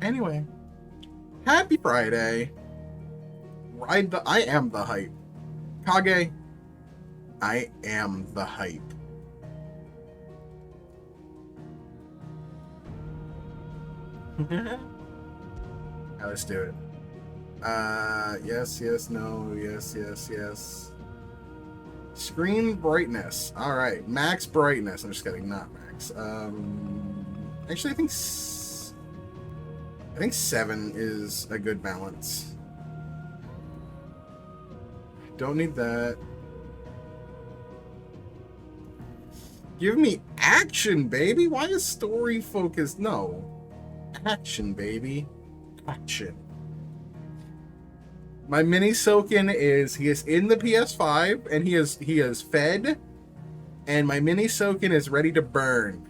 Anyway, happy Friday. I am the hype. Kage, I am the hype. Alright, let's do it. Yes, yes, no, yes, yes, yes. Screen brightness. Alright, max brightness. I'm just kidding, not max. Actually, I think 7 is a good balance. Don't need that. Give me action, baby! Why is story focused? No. Action, baby. Action. My mini Soken he is in the PS5 and he is fed, and my mini Soken is ready to burn.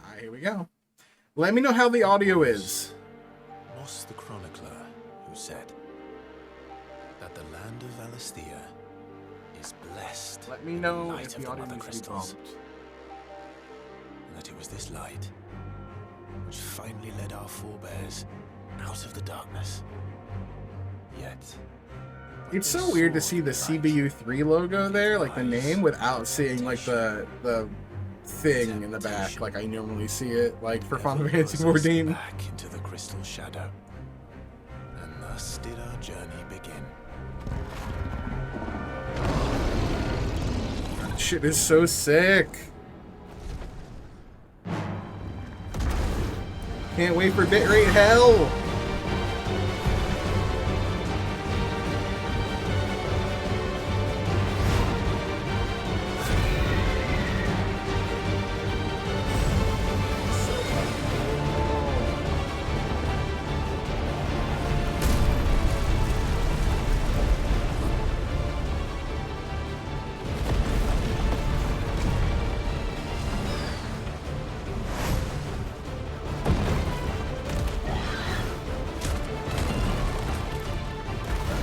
Alright, here we go. Let me know how the audio is. Was the chronicler who said that the land of Valisthea is blessed. Let me know light if of the audio mother needs to be crystals, bumped. and that it was this light which finally led our forebears out of the darkness. Yet It's so weird to see the CBU3 logo there, like the name, without seeing like the thing in the back, like I normally see it, like for Final Fantasy 14. Back into the crystal shadow, and thus did our journey begin. Shit is so sick. Can't wait for bitrate hell.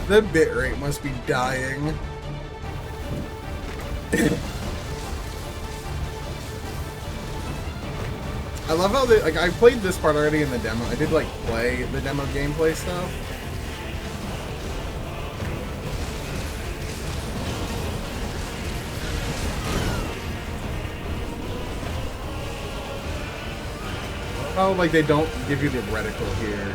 The bitrate must be dying. I love how I played this part already in the demo. I did play the demo gameplay stuff. Oh, they don't give you the reticle here.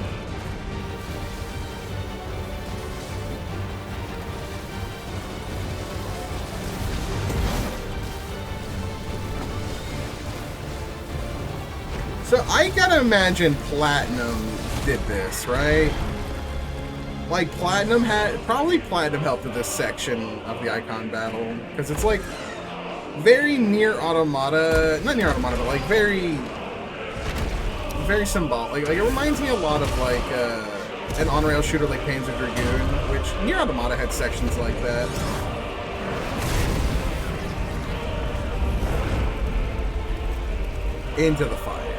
So I gotta imagine Platinum did this, right? Platinum helped with this section of the Eikon battle, because it's very near Automata, not near Automata, but very symbolic. It reminds me a lot of an on-rail shooter like Panzer Dragoon, which near Automata had sections like that. Into the fire.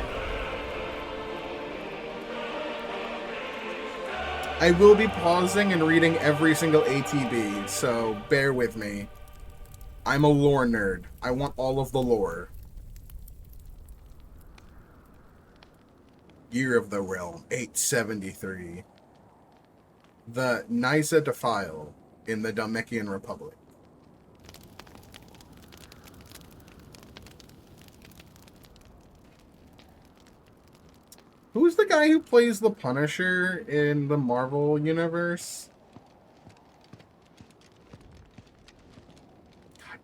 I will be pausing and reading every single ATB, so bear with me. I'm a lore nerd. I want all of the lore. Year of the Realm, 873. The Nysa Defile in the Dalmekian Republic. Who's the guy who plays the Punisher in the Marvel universe?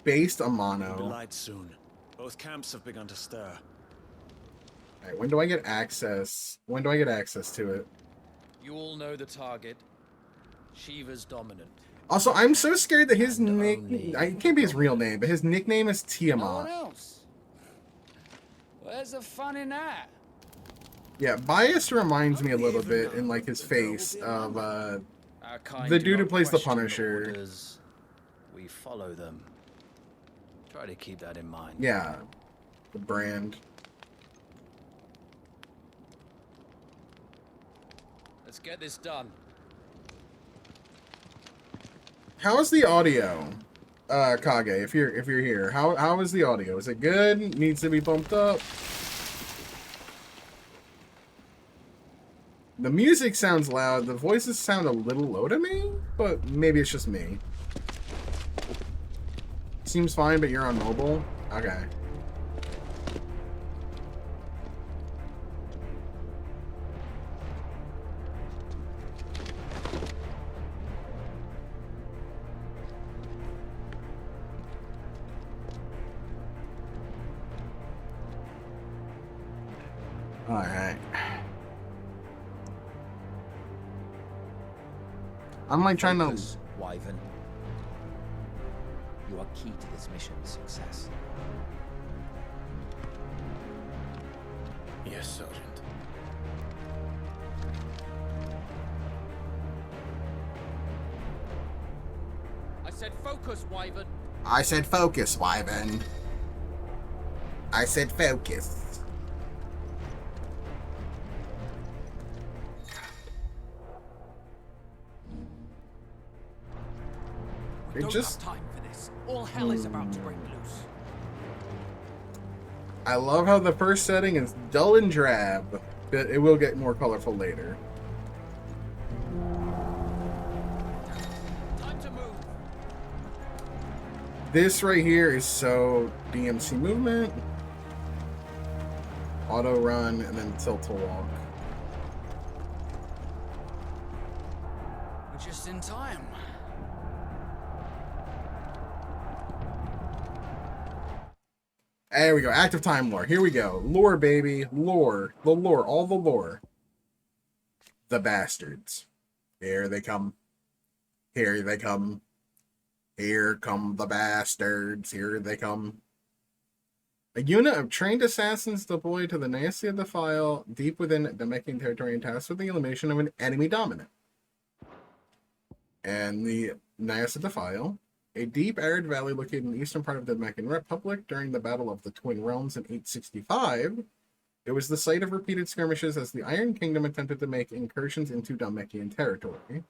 Based Amano. Light soon. Both camps have begun to stir. Alright, when do I get access? When do I get access to it? You all know the target. Shiva's dominant. Also, I'm so scared that his nickname... It can't be his real name, but his nickname is Tiamat. No one else. Where's the fun in that? Yeah, Bias reminds me a little bit in his face of the dude who plays the Punisher. Orders. We follow them. Try to keep that in mind. Yeah, the brand. Let's get this done. How's the audio? Kage, if you're here, how is the audio? Is it good? Needs to be bumped up? The music sounds loud. The voices sound a little low to me, but maybe it's just me. Seems fine, but you're on mobile? Okay. Alright. I'm like trying to... Focus, Wyvern. You are key to this mission's success. Yes, Sergeant. I said focus, Wyvern. I said focus, Wyvern. I said focus. We don't have time for this. All hell is about to break loose. I love how the first setting is dull and drab, but it will get more colorful later. Time to move. This right here is so DMC movement, auto run, and then tilt to walk. We're just in time. There we go. Active time lore. Here we go. Lore, baby. Lore. The lore. All the lore. The bastards. Here they come. Here they come. Here come the bastards. Here they come. A unit of trained assassins deployed to the Nyasia Defile deep within Namekian territory and tasked with the elimination of an enemy dominant. And the Nyasia Defile, a deep arid valley located in the eastern part of the Namekian Republic during the Battle of the Twin Realms in 865, it was the site of repeated skirmishes as the Iron Kingdom attempted to make incursions into Namekian territory.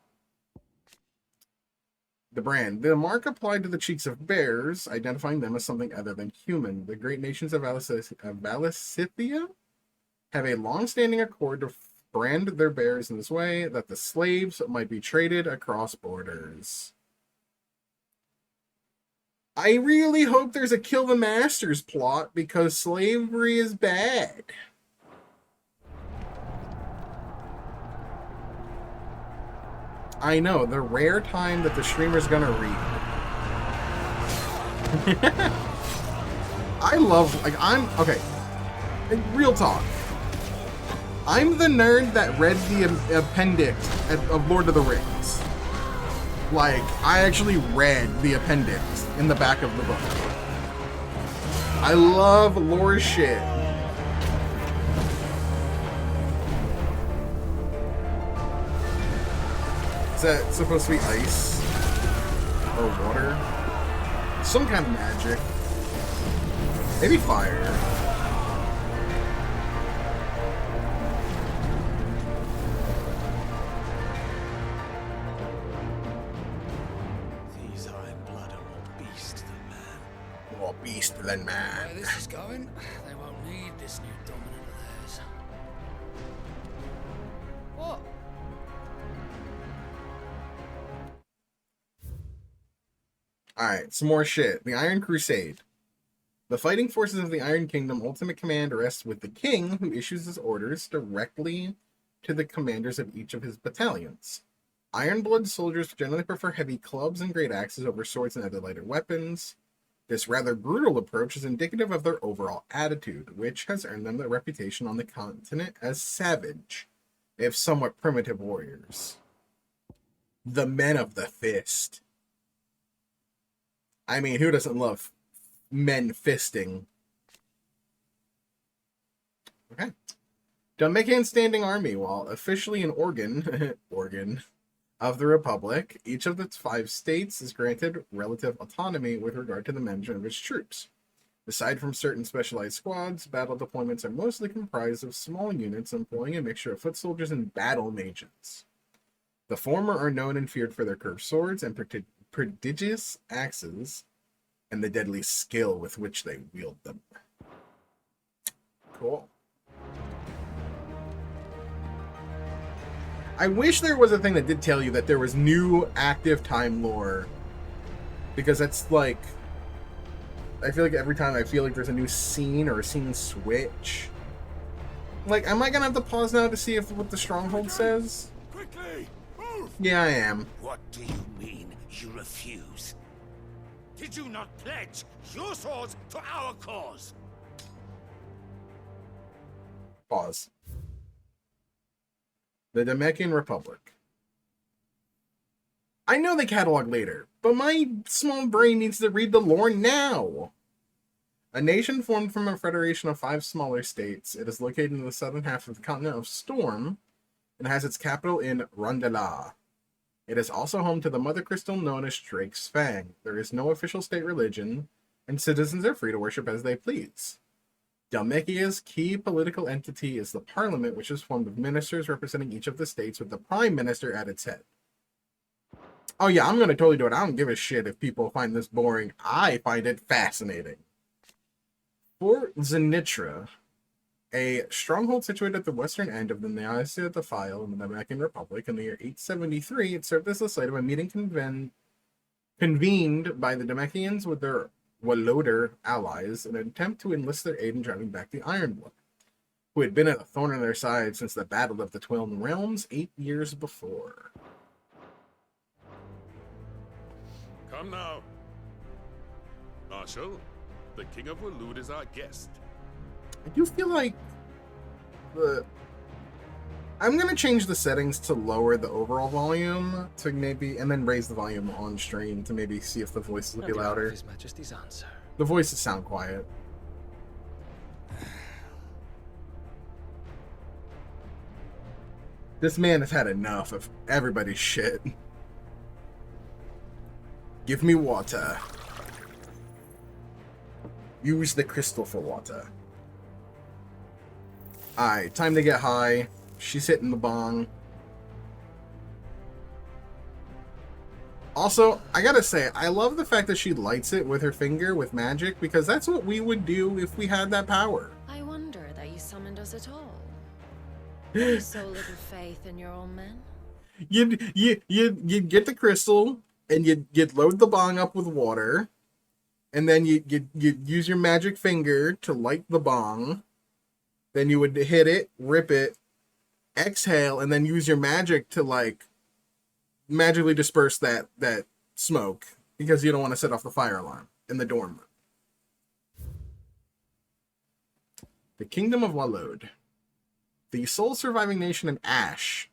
The brand. The mark applied to the cheeks of bears, identifying them as something other than human. The great nations of Valicithia have a long-standing accord to brand their bears in this way that the slaves might be traded across borders. I really hope there's a kill the masters plot because slavery is bad. I know, the rare time that the streamer's gonna read. I love, okay, real talk. I'm the nerd that read the appendix of Lord of the Rings. Like, I actually read the appendix in the back of the book. I love lore shit. Is that supposed to be ice? Or water? Some kind of magic. Maybe fire. These Iron Blood are more beast than man. More beast than man. Where this is going, they won't need this new dominant of theirs. What? Alright, some more shit. The Iron Crusade. The fighting forces of the Iron Kingdom ultimate command rests with the king, who issues his orders directly to the commanders of each of his battalions. Ironblood soldiers generally prefer heavy clubs and great axes over swords and other lighter weapons. This rather brutal approach is indicative of their overall attitude, which has earned them the reputation on the continent as savage, if somewhat primitive warriors. The men of the fist. I mean, who doesn't love men fisting? Okay. Namekian standing army, while officially an organ of the Republic, each of its 5 states is granted relative autonomy with regard to the management of its troops. Aside from certain specialized squads, battle deployments are mostly comprised of small units employing a mixture of foot soldiers and battle mages. The former are known and feared for their curved swords and prodigious axes, and the deadly skill with which they wield them. Cool. I wish there was a thing that did tell you that there was new active time lore, because that's like, I feel like every time I feel like there's a new scene or a scene switch. Like, am I gonna have to pause now to see if what the stronghold says? Quickly! Move! Yeah, I am. What do you mean you refuse? Did you not pledge your swords to our cause? Pause. The Namekian Republic. I know they catalog later, but my small brain needs to read the lore now. A nation formed from a federation of 5 smaller states, it is located in the southern half of the continent of Storm and has its capital in Rondela. It is also home to the mother crystal known as Drake's Fang. There is no official state religion, and citizens are free to worship as they please. Dhalmekia's key political entity is the parliament, which is formed of ministers representing each of the states with the prime minister at its head. Oh yeah, I'm going to totally do it. I don't give a shit if people find this boring. I find it fascinating. Fort Zenitra, a stronghold situated at the western end of the Nyasa Defile in the Namekian Republic, in the year 873, it served as the site of a meeting convened by the Namekians with their Waloder allies in an attempt to enlist their aid in driving back the Ironblood, who had been at a thorn in their side since the Battle of the Twin Realms 8 years before. Come now. Marshal, the King of Waloed is our guest. I do feel like I'm going to change the settings to lower the overall volume to maybe, and then raise the volume on stream to maybe see if the voices will be louder. His Majesty's answer. The voices sound quiet. This man has had enough of everybody's shit. Give me water. Use the crystal for water. Alright, time to get high. She's hitting the bong. Also, I gotta say, I love the fact that she lights it with her finger with magic, because that's what we would do if we had that power. I wonder that you summoned us at all. Have so little faith in your own men? You'd get the crystal, and you'd load the bong up with water, and then you'd use your magic finger to light the bong. Then you would hit it, rip it, exhale, and then use your magic to, like, magically disperse that smoke, because you don't want to set off the fire alarm in the dorm room. The Kingdom of Waloed. The sole surviving nation in Ash,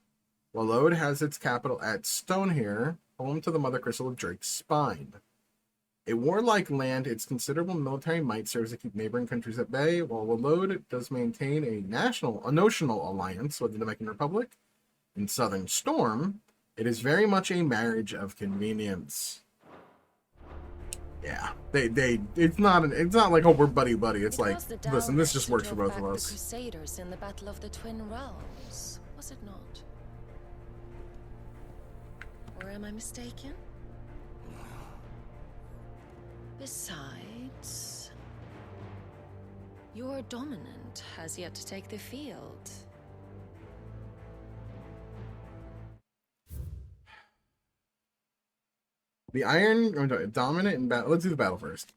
Waloed has its capital at Stonehere, home to the Mother Crystal of Drake's Spine. A warlike land, its considerable military might serves to keep neighboring countries at bay, while Waloed does maintain a notional alliance with the Namekian Republic. In Southern Storm, it is very much a marriage of convenience. Yeah, it's not like, oh, we're buddy. It's like, listen, this just works for both of us. The Crusaders in the Battle of the Twin Realms, was it not? Or am I mistaken? Besides, your dominant has yet to take the field. The dominant in battle. Let's do the battle first.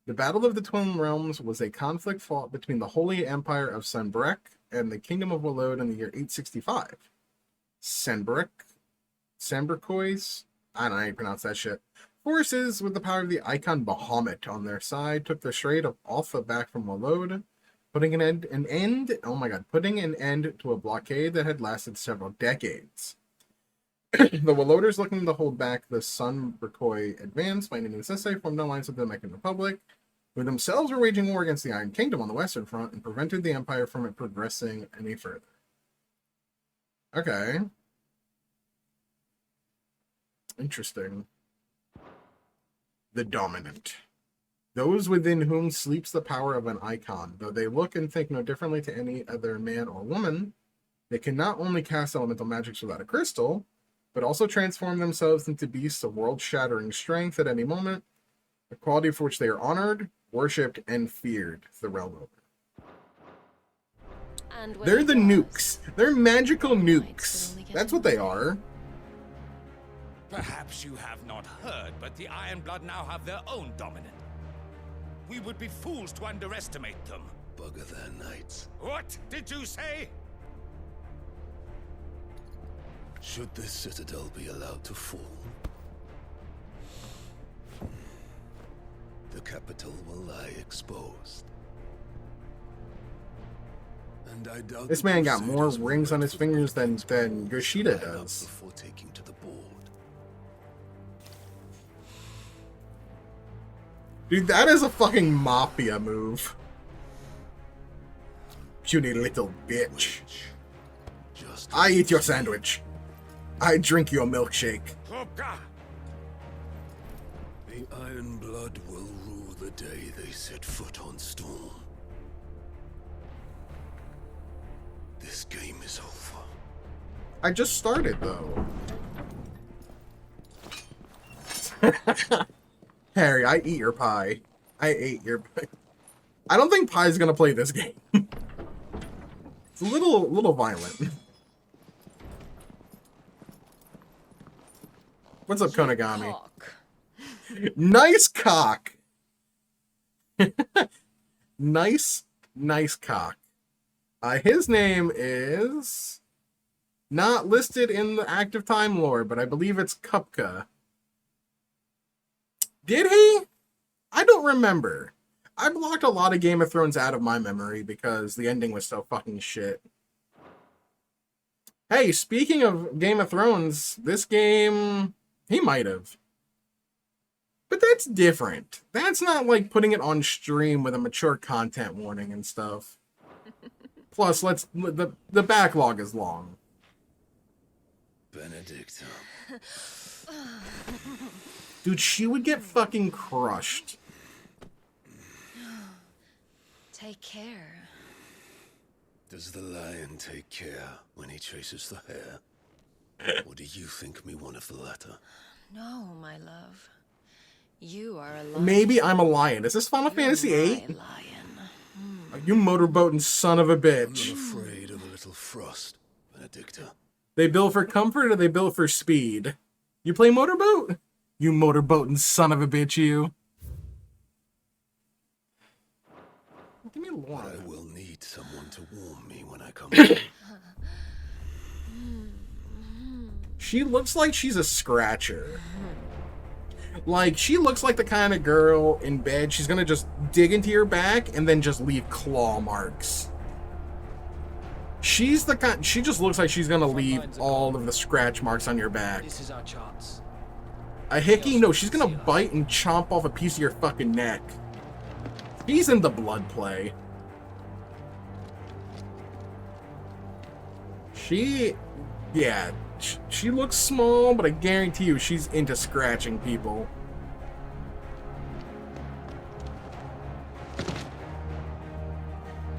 The Battle of the Twin Realms was a conflict fought between the Holy Empire of Sanbreque and the Kingdom of Waloed in the year 865. Sanbrequois, I don't know how you pronounce that shit. Forces with the power of the Eikon Bahamut on their side took the Strait of Alpha back from Waloed, putting an end to a blockade that had lasted several decades. The Waloeders, looking to hold back the Sanbrequois advance by any necessity, formed an alliance with the Namekian Republic, who themselves were waging war against the Iron Kingdom on the Western Front and prevented the Empire from it progressing any further. Okay. Interesting. The Dominant. Those within whom sleeps the power of an icon. Though they look and think no differently to any other man or woman, they can not only cast elemental magics without a crystal, but also transform themselves into beasts of world-shattering strength at any moment. a quality for which they are honored, worshipped, and feared the realm over. And when They're it the was, nukes. They're magical the nukes. knights would only get That's in what the they way. are. Perhaps you have not heard, but the Ironblood now have their own dominant. We would be fools to underestimate them. Bugger their knights. What did you say? Should this citadel be allowed to fall, the capital will lie exposed. And I doubt This the man got more Crusaders will rings on rest his with fingers than confidence Yoshida line up does. before taking to the board. Dude, that is a fucking mafia move. Puny little bitch. Just I eat your sandwich. I drink your milkshake. Hopka! The Iron Blood will rule the day they set foot on Storm. This game is over. I just started, though. Harry, I eat your pie. I ate your pie. I don't think Pie's gonna play this game. It's a little violent. What's up, Konagami? Cock. Nice cock. nice cock. His name is not listed in the active time lore, but I believe it's Kupka. Did he? I don't remember. I blocked a lot of Game of Thrones out of my memory because the ending was so fucking shit. Hey, speaking of Game of Thrones, this game, he might have. But that's different. That's not like putting it on stream with a mature content warning and stuff. Plus, the backlog is long. Benedicta. Dude, she would get fucking crushed. Take care. Does the lion take care when he chases the hare? Or do you think me one of the latter? No, my love. You are a lion. Maybe I'm a lion. Is this Final You're Fantasy my VIII? lion. You motorboating son of a I'm bitch. not afraid of a little frost, Benedicta. They build for comfort or they build for speed? You play motorboat? You motorboating son of a bitch, you. Give me a But I line. will need someone to warm me when I come home. She looks like she's a scratcher. Like, she looks like the kind of girl in bed, she's gonna just dig into your back and then just leave claw marks. She's the kind, she just looks like she's gonna leave all of the scratch marks on your back. This is our chance. A hickey? No, she's gonna bite and chomp off a piece of your fucking neck. She's in the blood play. Yeah, she looks small, but I guarantee you she's into scratching people.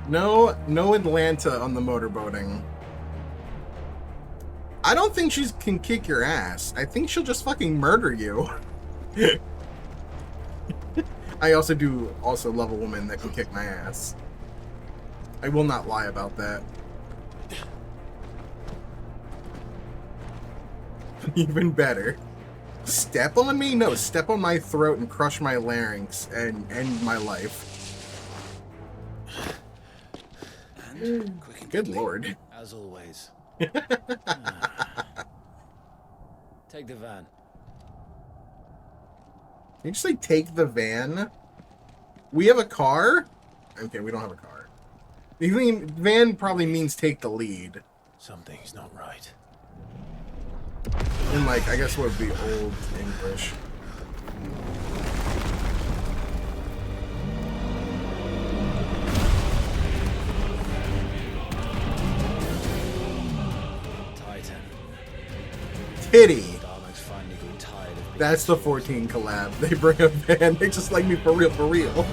No Atlanta on the motorboating. I don't think she can kick your ass. I think she'll just fucking murder you. I also love a woman that can kick my ass. I will not lie about that. Even better. Step on me? No, step on my throat and crush my larynx and end my life. And quick and Good deadly, lord. as always. Take the van. Did you just say take the van? We have a car? Okay, we don't have a car. The van probably means take the lead. Something's not right. In like, I guess what would be old English. Titan. Titty. Darmok's finally grew tired of being That's the 14 collab. They bring a van. They just like me for real, for real.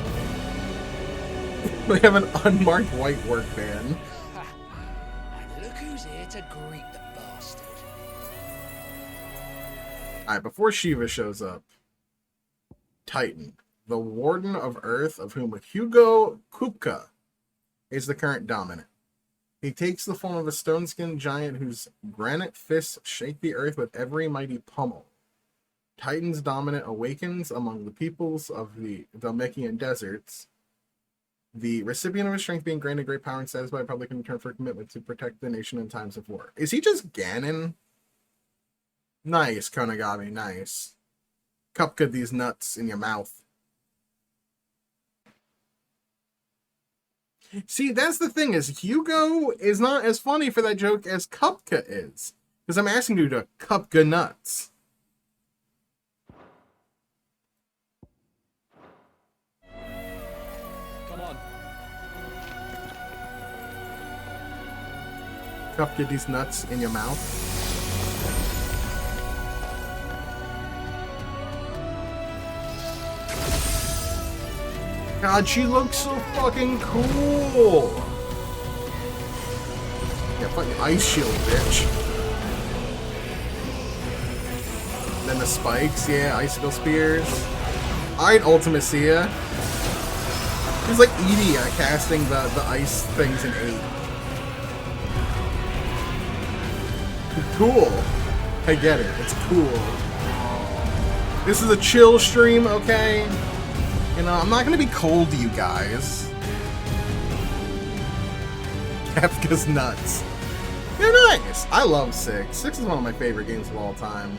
They have an unmarked white work van. And look who's here to greet the bastard. Alright, before Shiva shows up. Titan. the Warden of Earth, of whom Hugo Kupka is the current dominant. He takes the form of a stone-skinned giant whose granite fists shake the earth with every mighty pummel. Titan's dominant awakens among the peoples of the Valmekian deserts, the recipient of his strength being granted great power and status by public in return for a commitment to protect the nation in times of war. Is he just Ganon? Nice, Konagami, nice. Cupca these nuts in your mouth. See, that's the thing, is Hugo is not as funny for that joke as Cupca is. Because I'm asking you to Cupca nuts. Come on. Cupca these nuts in your mouth. God, she looks so fucking cool. Yeah, fucking ice shield, bitch. Then the spikes, yeah, icicle spears. I'd Ultimate Sia. He's like Edie casting the ice things in 8. Cool. I get it. It's cool. This is a chill stream, okay? You know, I'm not gonna be cold to you guys. Kefka's nuts. They're nice. I love 6. 6 is one of my favorite games of all time.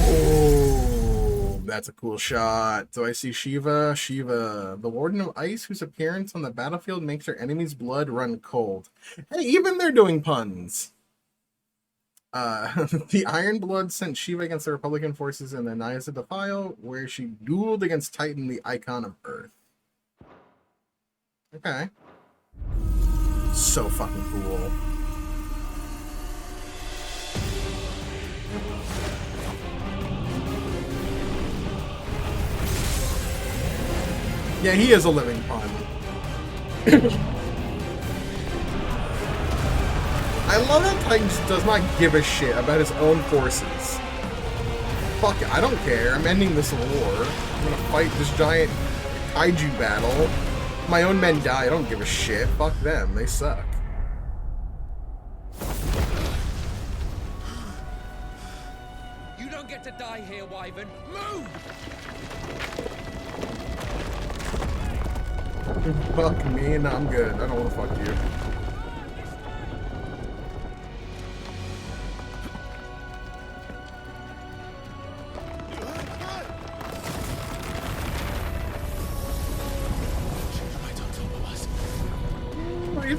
Oh, that's a cool shot. So I see Shiva. Shiva, the Warden of Ice, whose appearance on the battlefield makes her enemy's blood run cold. Hey, even they're doing puns. The Iron Blood sent Shiva against the Republican forces in the Naias of Defile, where she dueled against Titan, the Icon of Earth. Okay. So fucking cool. Yeah, he is a living pun. I love that Titan just does not give a shit about his own forces. Fuck it, I don't care. I'm ending this war. I'm gonna fight this giant kaiju battle. My own men die. I don't give a shit. Fuck them. They suck. You don't get to die here, Wyvern. Move! Fuck me, no, I'm good. I don't want to fuck you.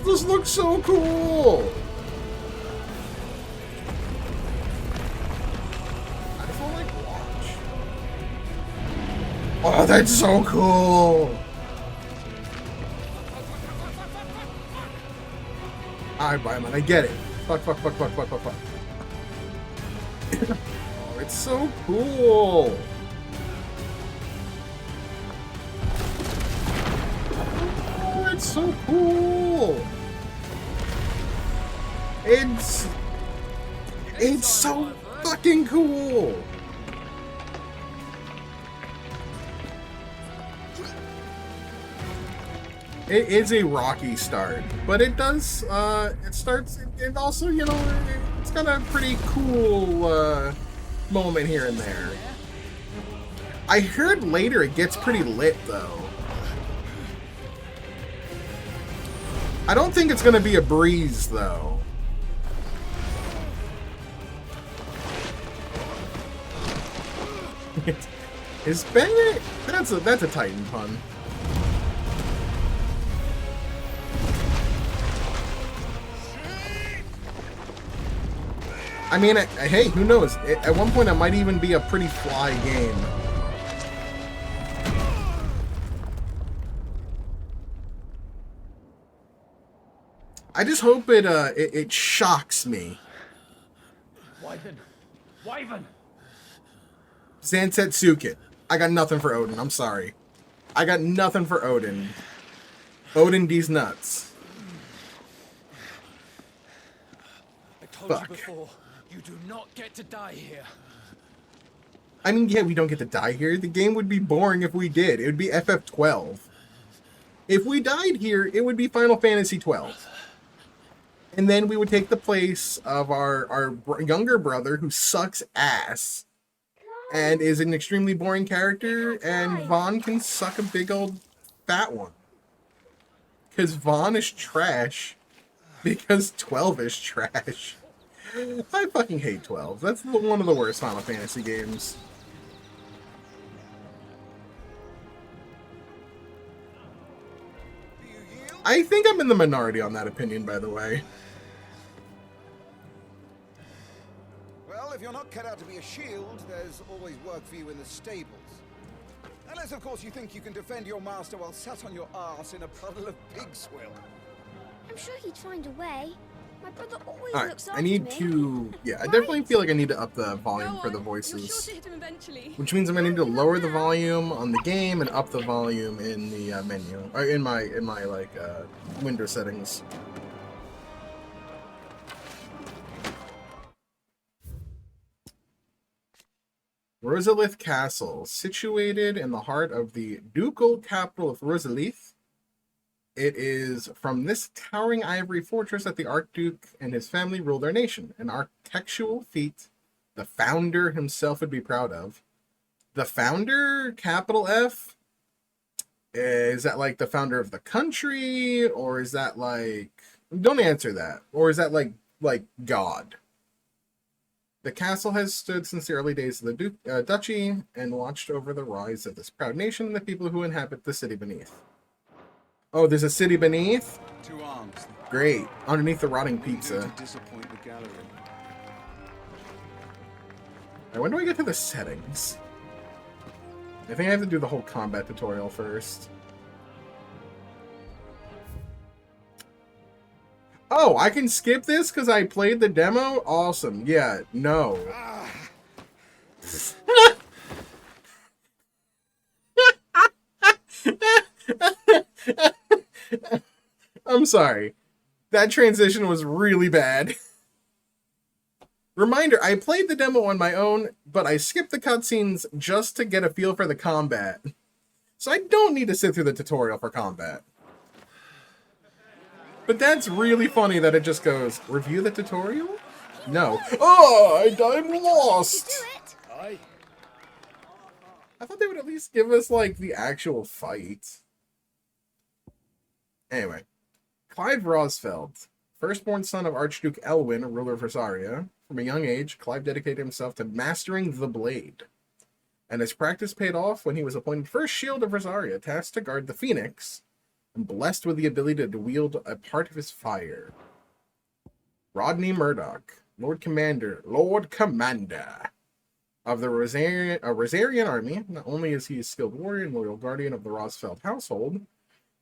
This looks so cool! I just want to, like, watch. Oh, that's so cool! Alright, Byman, I get it. Fuck. Oh, it's so cool! Oh, it's so cool! It's so fucking cool! It is a rocky start, but it does, it also, you know, it's got a pretty cool, moment here and there. I heard later it gets pretty lit, though. I don't think it's gonna be a breeze, though. Is Bennett? That's a Titan pun. I mean, hey, who knows? At one point, it might even be a pretty fly game. I just hope it shocks me. Wyvern! Zantetsuken. I got nothing for Odin. I'm sorry. I got nothing for Odin. Odin these nuts. fuck. before, you do not get to die here. I mean, yeah, we don't get to die here. The game would be boring if we did. It would be FF12. If we died here, it would be Final Fantasy 12. And then we would take the place of our younger brother who sucks ass and is an extremely boring character, and Vaughn can suck a big old fat one. Because Vaughn is trash. Because 12 is trash. I fucking hate 12. That's one of the worst Final Fantasy games. I think I'm in the minority on that opinion, by the way. Well, if you're not cut out to be a shield, there's always work for you in the stables. Unless, of course, you think you can defend your master while sat on your arse in a puddle of pig swill. I'm sure he'd find a way. My brother always Alright, looks after I need me. to... Yeah, I definitely feel like I need to up the volume for the voices. Which means I'm going to need to lower the volume on the game and up the volume in the menu. Or in my like, window settings. Rosalith Castle, situated in the heart of the ducal capital of Rosalith. It is from this towering ivory fortress that the Archduke and his family ruled their nation. An architectural feat the founder himself would be proud of. The founder, capital F, is that like the founder of the country? Or is that like... Don't answer that. Or is that like God? The castle has stood since the early days of the duchy and watched over the rise of this proud nation and the people who inhabit the city beneath. Oh, there's a city beneath? 2 arms. Great. Underneath the rotting pizza. To disappoint the gallery. Right, when do I get to the settings? I think I have to do the whole combat tutorial first. Oh, I can skip this because I played the demo? Awesome. Yeah, no. I'm sorry. That transition was really bad. Reminder, I played the demo on my own, but I skipped the cutscenes just to get a feel for the combat. So I don't need to sit through the tutorial for combat. But that's really funny that it just goes, review the tutorial? No. Oh, I'm lost! I thought they would at least give us, like, the actual fight. Anyway. Clive Rosfeld, firstborn son of Archduke Elwin, ruler of Rosaria. From a young age, Clive dedicated himself to mastering the blade. And his practice paid off when he was appointed first Shield of Rosaria, tasked to guard the Phoenix, and blessed with the ability to wield a part of his fire. Rodney Murdoch, Lord Commander of the Rosarian army. Not only is he a skilled warrior and loyal guardian of the Rosfeld household,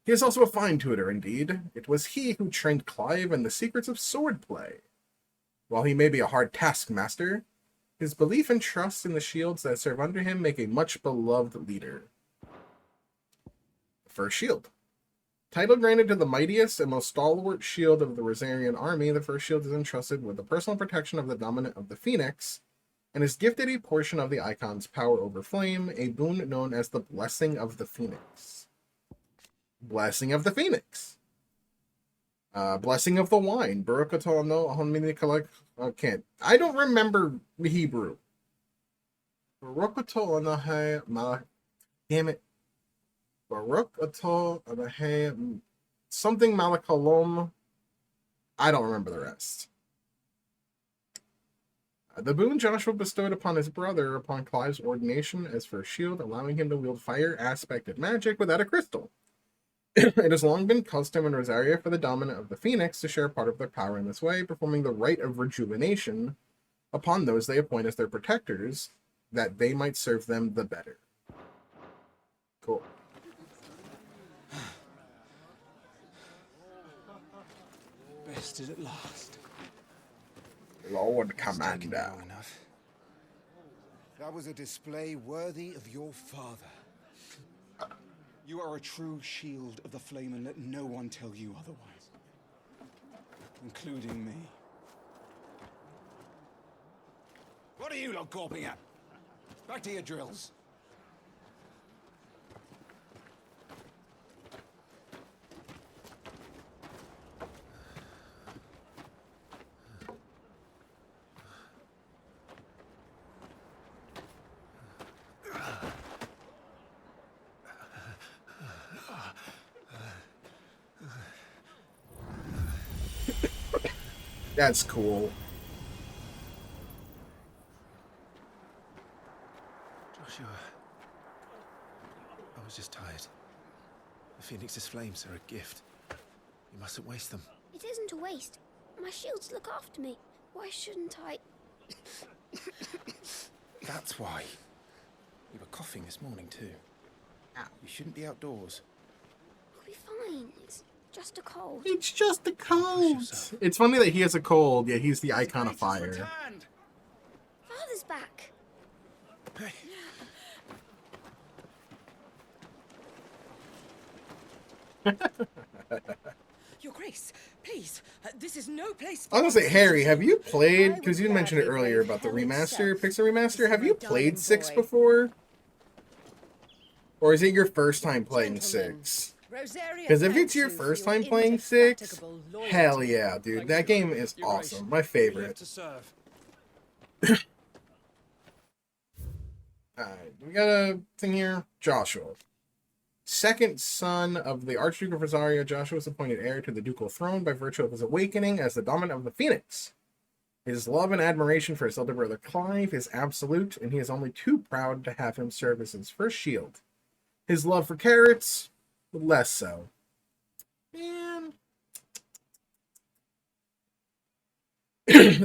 he is also a fine tutor indeed. It was he who trained Clive in the secrets of swordplay. While he may be a hard taskmaster, his belief and trust in the shields that serve under him make a much beloved leader. First Shield. Title granted to the mightiest and most stalwart shield of the Rosarian army, the First Shield is entrusted with the personal protection of the dominant of the Phoenix, and is gifted a portion of the Eikon's power over flame, a boon known as the Blessing of the Phoenix. Blessing of the Phoenix. Blessing of the Wine. Can't. I don't remember Hebrew. Damn it. Something Malakalom. I don't remember the rest. The boon Joshua bestowed upon his brother upon Clive's ordination as First Shield, allowing him to wield fire-aspected magic without a crystal. It has long been custom in Rosaria for the dominant of the Phoenix to share part of their power in this way, performing the rite of rejuvenation upon those they appoint as their protectors, that they might serve them the better. Cool. Rested at last. Lord Commander. That was a display worthy of your father. You are a true shield of the flame, and let no one tell you otherwise. Including me. What are you lot gawping at? Back to your drills. That's cool. Joshua. I was just tired. The Phoenix's flames are a gift. You mustn't waste them. It isn't a waste. My shields look after me. Why shouldn't I? That's why. You were coughing this morning too. You shouldn't be outdoors. I'll be fine. It's just a cold. It's just a cold. It's funny that he has a cold, yet he's the icon of fire. Father's back. Hey. Your Grace, please, this is no place for... I was gonna say, Harry, have you played, because you mentioned it earlier about the remaster, Pixel Remaster, have you played 6 before? Or is it your first time playing 6? Because if it's your first time playing 6, hell yeah, dude, that game is awesome. My favorite. Alright, we got a thing here. Joshua. Second son of the Archduke of Rosario, Joshua was appointed heir to the ducal throne by virtue of his awakening as the dominant of the Phoenix. His love and admiration for his elder brother Clive is absolute, and he is only too proud to have him serve as his first shield. His love for carrots, less so. Man.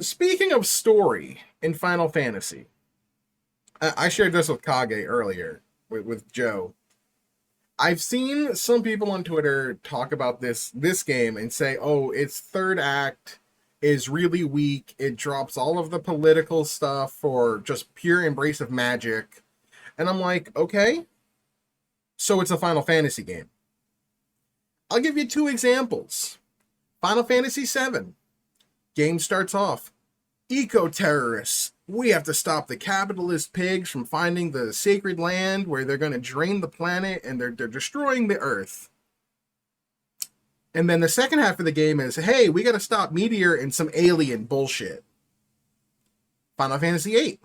Speaking of story in Final Fantasy, I shared this with Kage earlier, with Joe. I've seen some people on Twitter talk about this game and say, oh, its third act is really weak. It drops all of the political stuff for just pure embrace of magic. And I'm like, okay, so it's a Final Fantasy game. I'll give you 2 examples. Final Fantasy VII. Game starts off. Eco-terrorists. We have to stop the capitalist pigs from finding the sacred land where they're going to drain the planet and they're destroying the earth. And then the second half of the game is, hey, we got to stop Meteor and some alien bullshit. Final Fantasy VIII.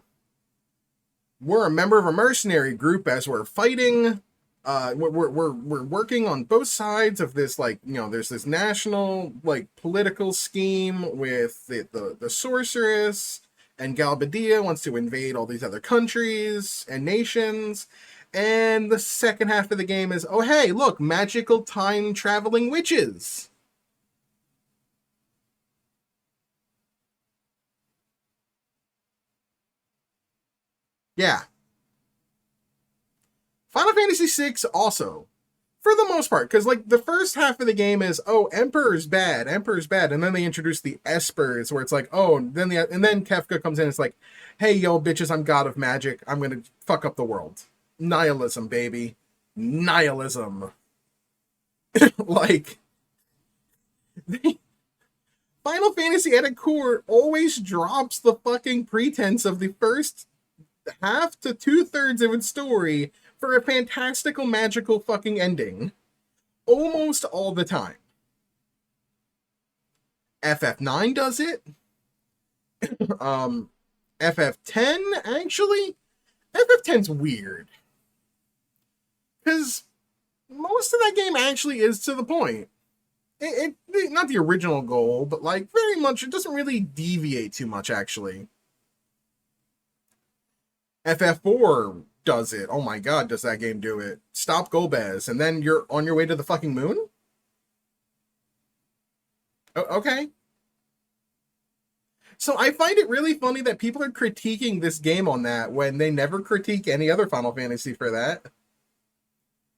We're a member of a mercenary group as we're fighting. We're working on both sides of this, like, you know, there's this national, like, political scheme with the sorceress, and Galbadia wants to invade all these other countries and nations. And the second half of the game is, oh, hey, look, magical time-traveling witches. Yeah. Final Fantasy VI also, for the most part, because, like, the first half of the game is, oh, Emperor's bad, and then they introduce the Espers, where it's like, oh, and then Kefka comes in and it's like, hey, yo, bitches, I'm god of magic, I'm gonna fuck up the world. Nihilism, baby. Nihilism. Like, Final Fantasy at a core always drops the fucking pretense of the first half to 2/3 of its story for a fantastical, magical fucking ending. Almost all the time. FF9 does it. FF10, actually? FF10's weird. Because most of that game actually is to the point. It not the original goal, but, like, very much, it doesn't really deviate too much, actually. FF4 does it. Oh my god, does that game do it. Stop Golbez, and then you're on your way to the fucking moon? Okay. So I find it really funny that people are critiquing this game on that when they never critique any other Final Fantasy for that.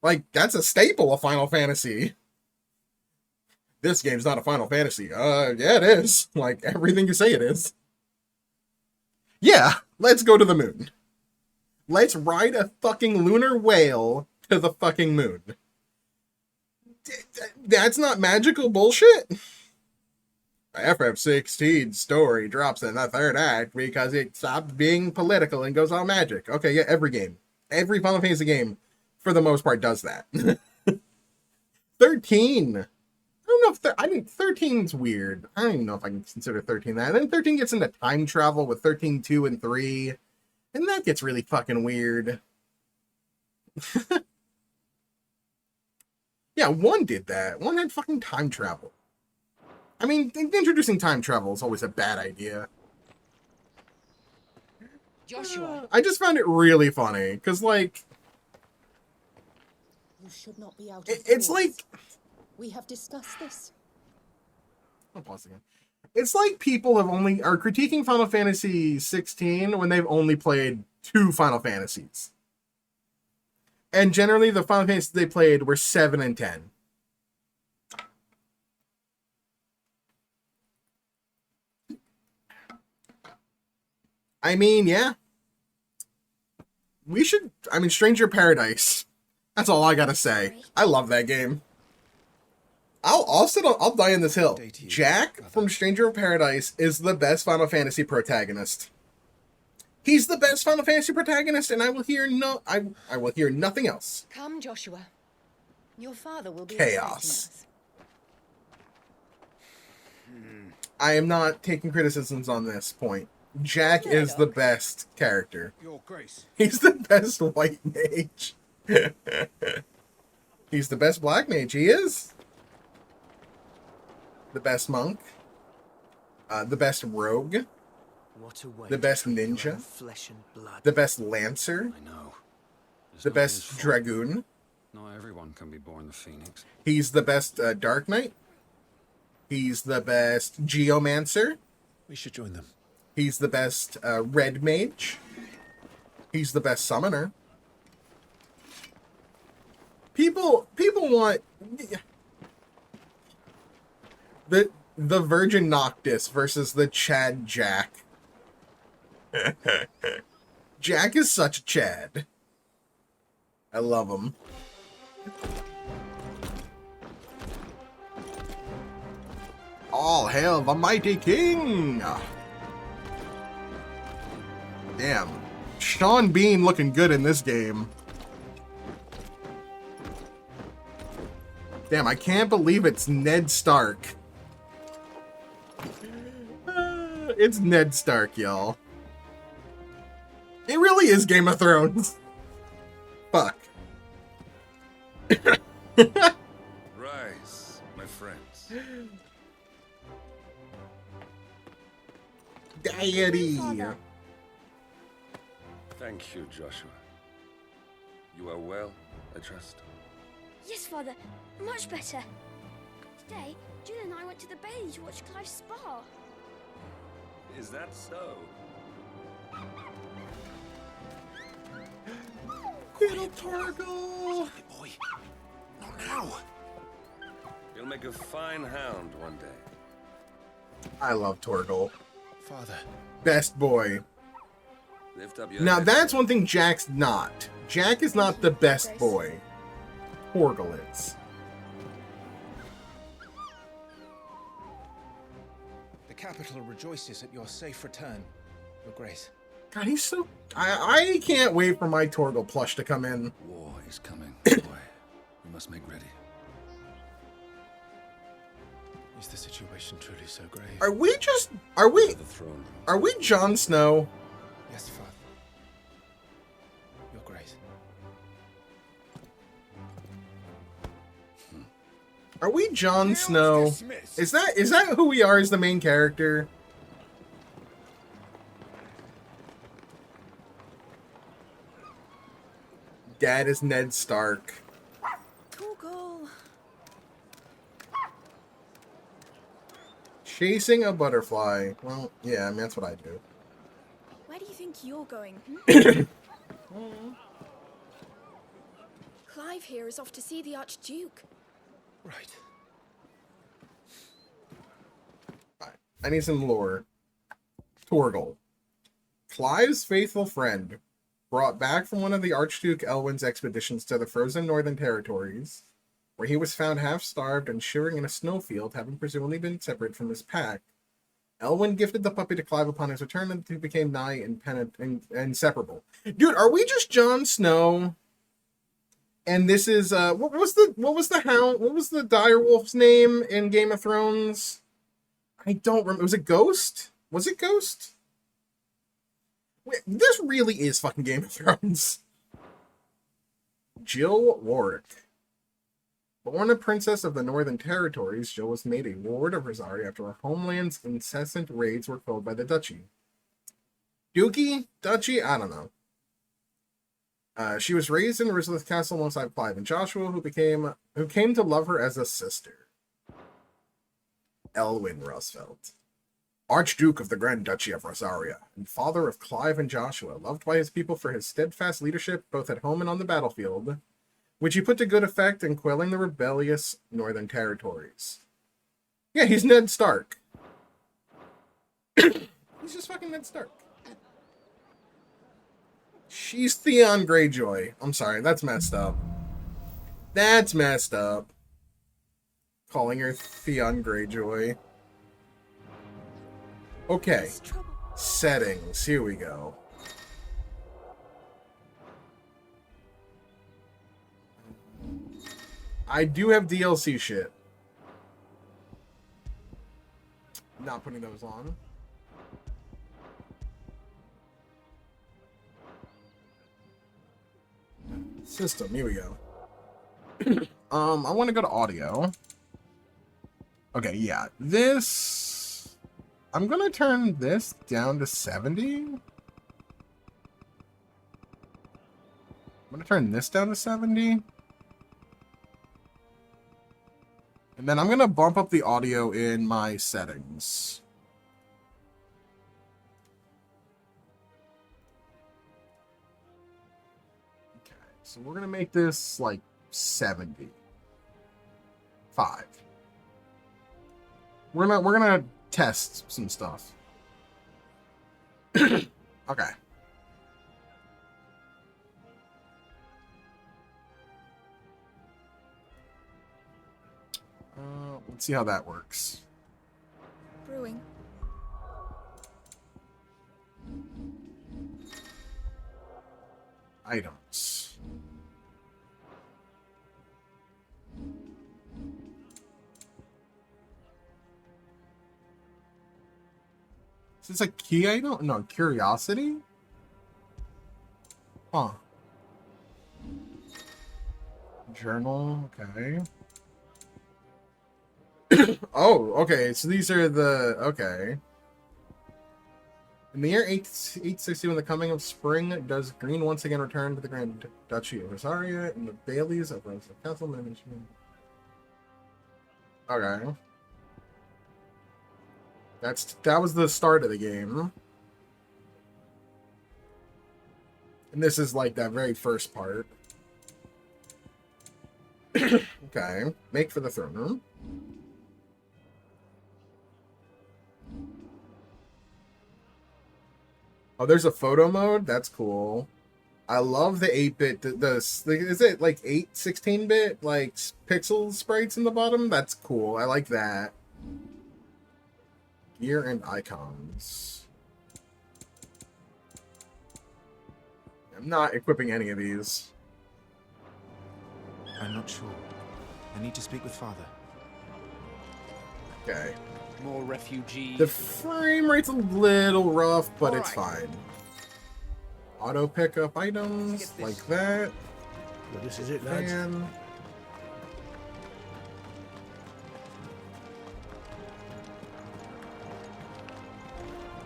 Like, that's a staple of Final Fantasy. This game's not a Final Fantasy. Yeah, it is. Like, everything you say it is. Yeah, let's go to the moon. Let's ride a fucking lunar whale to the fucking moon. That's not magical bullshit? FF16 story drops in the third act because it stopped being political and goes all magic. Okay, yeah, every game. Every Final Fantasy game, for the most part, does that. 13. I don't know if... I mean, 13's weird. I don't even know if I can consider 13 that. And then 13 gets into time travel with 13, 2, and 3. And that gets really fucking weird. Yeah, 1 did that. 1 had fucking time travel. I mean, introducing time travel is always a bad idea. Joshua. I just found it really funny, because, like... You should not be out It's like... We have discussed this. I'll pause again. It's like people are critiquing Final Fantasy 16 when they've only played 2 Final Fantasies. And generally, the Final Fantasies they played were 7 and 10. I mean, yeah. We should... I mean, Stranger Paradise. That's all I gotta say. I love that game. I'll die on this hill. Jack from Stranger of Paradise is the best Final Fantasy protagonist. He's the best Final Fantasy protagonist, and I will hear I will hear nothing else. Come, Joshua. Your father will be Chaos. I am not taking criticisms on this point. Jack is the best character. Your Grace. He's the best white mage. He's the best black mage. He is. The best monk. The best rogue. What a way The best to treat your ninja. own flesh and blood. The best lancer. I know. It's The not his best fault. dragoon. Not everyone can be born the Phoenix. He's the best Dark Knight. He's the best Geomancer. We should join them. He's the best Red Mage. He's the best Summoner. People want the Virgin Noctis versus the Chad Jack. Jack is such a Chad. I love him. All hail the mighty king! Damn. Sean Bean looking good in this game. Damn, I can't believe it's Ned Stark. It's Ned Stark, y'all. It really is Game of Thrones. Fuck. Rise, my friends. Deity. Thank you, Joshua. You are well, I trust. Yes, Father. Much better. Today, Jill and I went to the Bailey to watch Clive's spa. Is that so? Little Torgal. Boy, not now. You'll make a fine hound one day. I love Torgal. Father. Best boy. Lift up your Now head. that's one thing Jack's not. Jack is not the best boy. Torgal is. The capital rejoices at your safe return, Your Grace. God, he's so... I can't wait for my Torgal plush to come in. War is coming, boy. We must make ready. Is the situation truly so grave? Are we just... Are we... The throne room. Are we Jon Snow? Yes, Father. Your Grace. Are we Jon Snow? dismissed. Is that who we are as the main character? Dad is Ned Stark. Google. Chasing a butterfly. Well, yeah, I mean, that's what I do. Where do you think you're going? Clive here is off to see the Archduke. Right. I need some lore. Torgal. Clive's faithful friend, brought back from one of the Archduke Elwin's expeditions to the frozen northern territories, where he was found half-starved and shivering in a snowfield, having presumably been separate from his pack. Elwyn gifted the puppy to Clive upon his return, and the two became nigh inseparable. Dude, are we just Jon Snow? And this is what was the direwolf's name in Game of Thrones? I don't remember. Was it Ghost? Was it Ghost? Wait, this really is fucking Game of Thrones. Jill Warwick. Born a princess of the Northern Territories, Jill was made a ward of Rosaria after her homeland's incessant raids were quelled by the Duchy. Dookie? Duchy? I don't know. She was raised in Risleth Castle alongside Clive and Joshua, who came to love her as a sister. Elwyn Roosevelt. Archduke of the Grand Duchy of Rosaria, and father of Clive and Joshua, loved by his people for his steadfast leadership both at home and on the battlefield, which he put to good effect in quelling the rebellious Northern Territories. Yeah, he's Ned Stark. He's just fucking Ned Stark. She's Theon Greyjoy. I'm sorry, that's messed up. That's messed up. Calling her Theon Greyjoy. Okay. Settings. Here we go. I do have DLC shit. Not putting those on. System, here we go. I want to go to audio. Okay, yeah. This... I'm going to turn this down to 70. I'm going to turn this down to 70. And then I'm going to bump up the audio in my settings. Okay, so we're going to make this like 75. We're gonna test some stuff. Okay. Let's see how that works. Brewing. Items. Is this a key item? No, curiosity? Huh. Journal, okay. Oh, okay, so these are the... Okay. In the year 860, when the coming of spring, does Green once again return to the Grand Duchy of Rosaria and the Baileys of Rose Castle Management? Okay. That was the start of the game. And this is like that very first part. Okay. Make for the throne room. Oh, there's a photo mode? That's cool. I love the 8-bit, is it like 16-bit, like, pixel sprites in the bottom? That's cool. I like that. Gear and icons. I'm not equipping any of these. I'm not sure. I need to speak with Father. Okay. More refugees. The frame rate's a little rough, but it's fine. Auto pick up items like that. Well, this is it, lads. And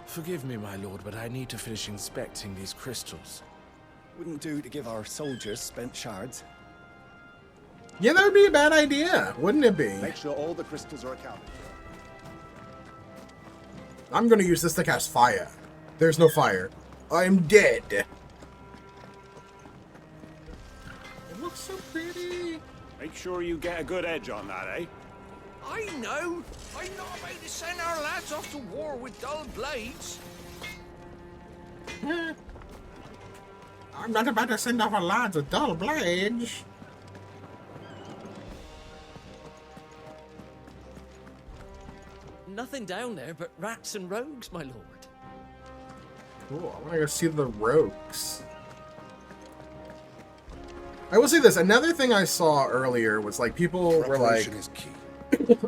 Forgive me, my lord, but I need to finish inspecting these crystals. Wouldn't do to give our soldiers spent shards. yeah, that would be a bad idea, wouldn't it be? Make sure all the crystals are accounted for. I'm gonna use this to cast fire. There's no fire. I'm dead. It looks so pretty. Make sure you get a good edge on that, eh? I know! I'm not about to send our lads off to war with dull blades. I'm not about to send off our lads with dull blades. nothing down there but rats and rogues, my lord. Cool. I want to go see the rogues. I will say this. Another thing I saw earlier was like people were like,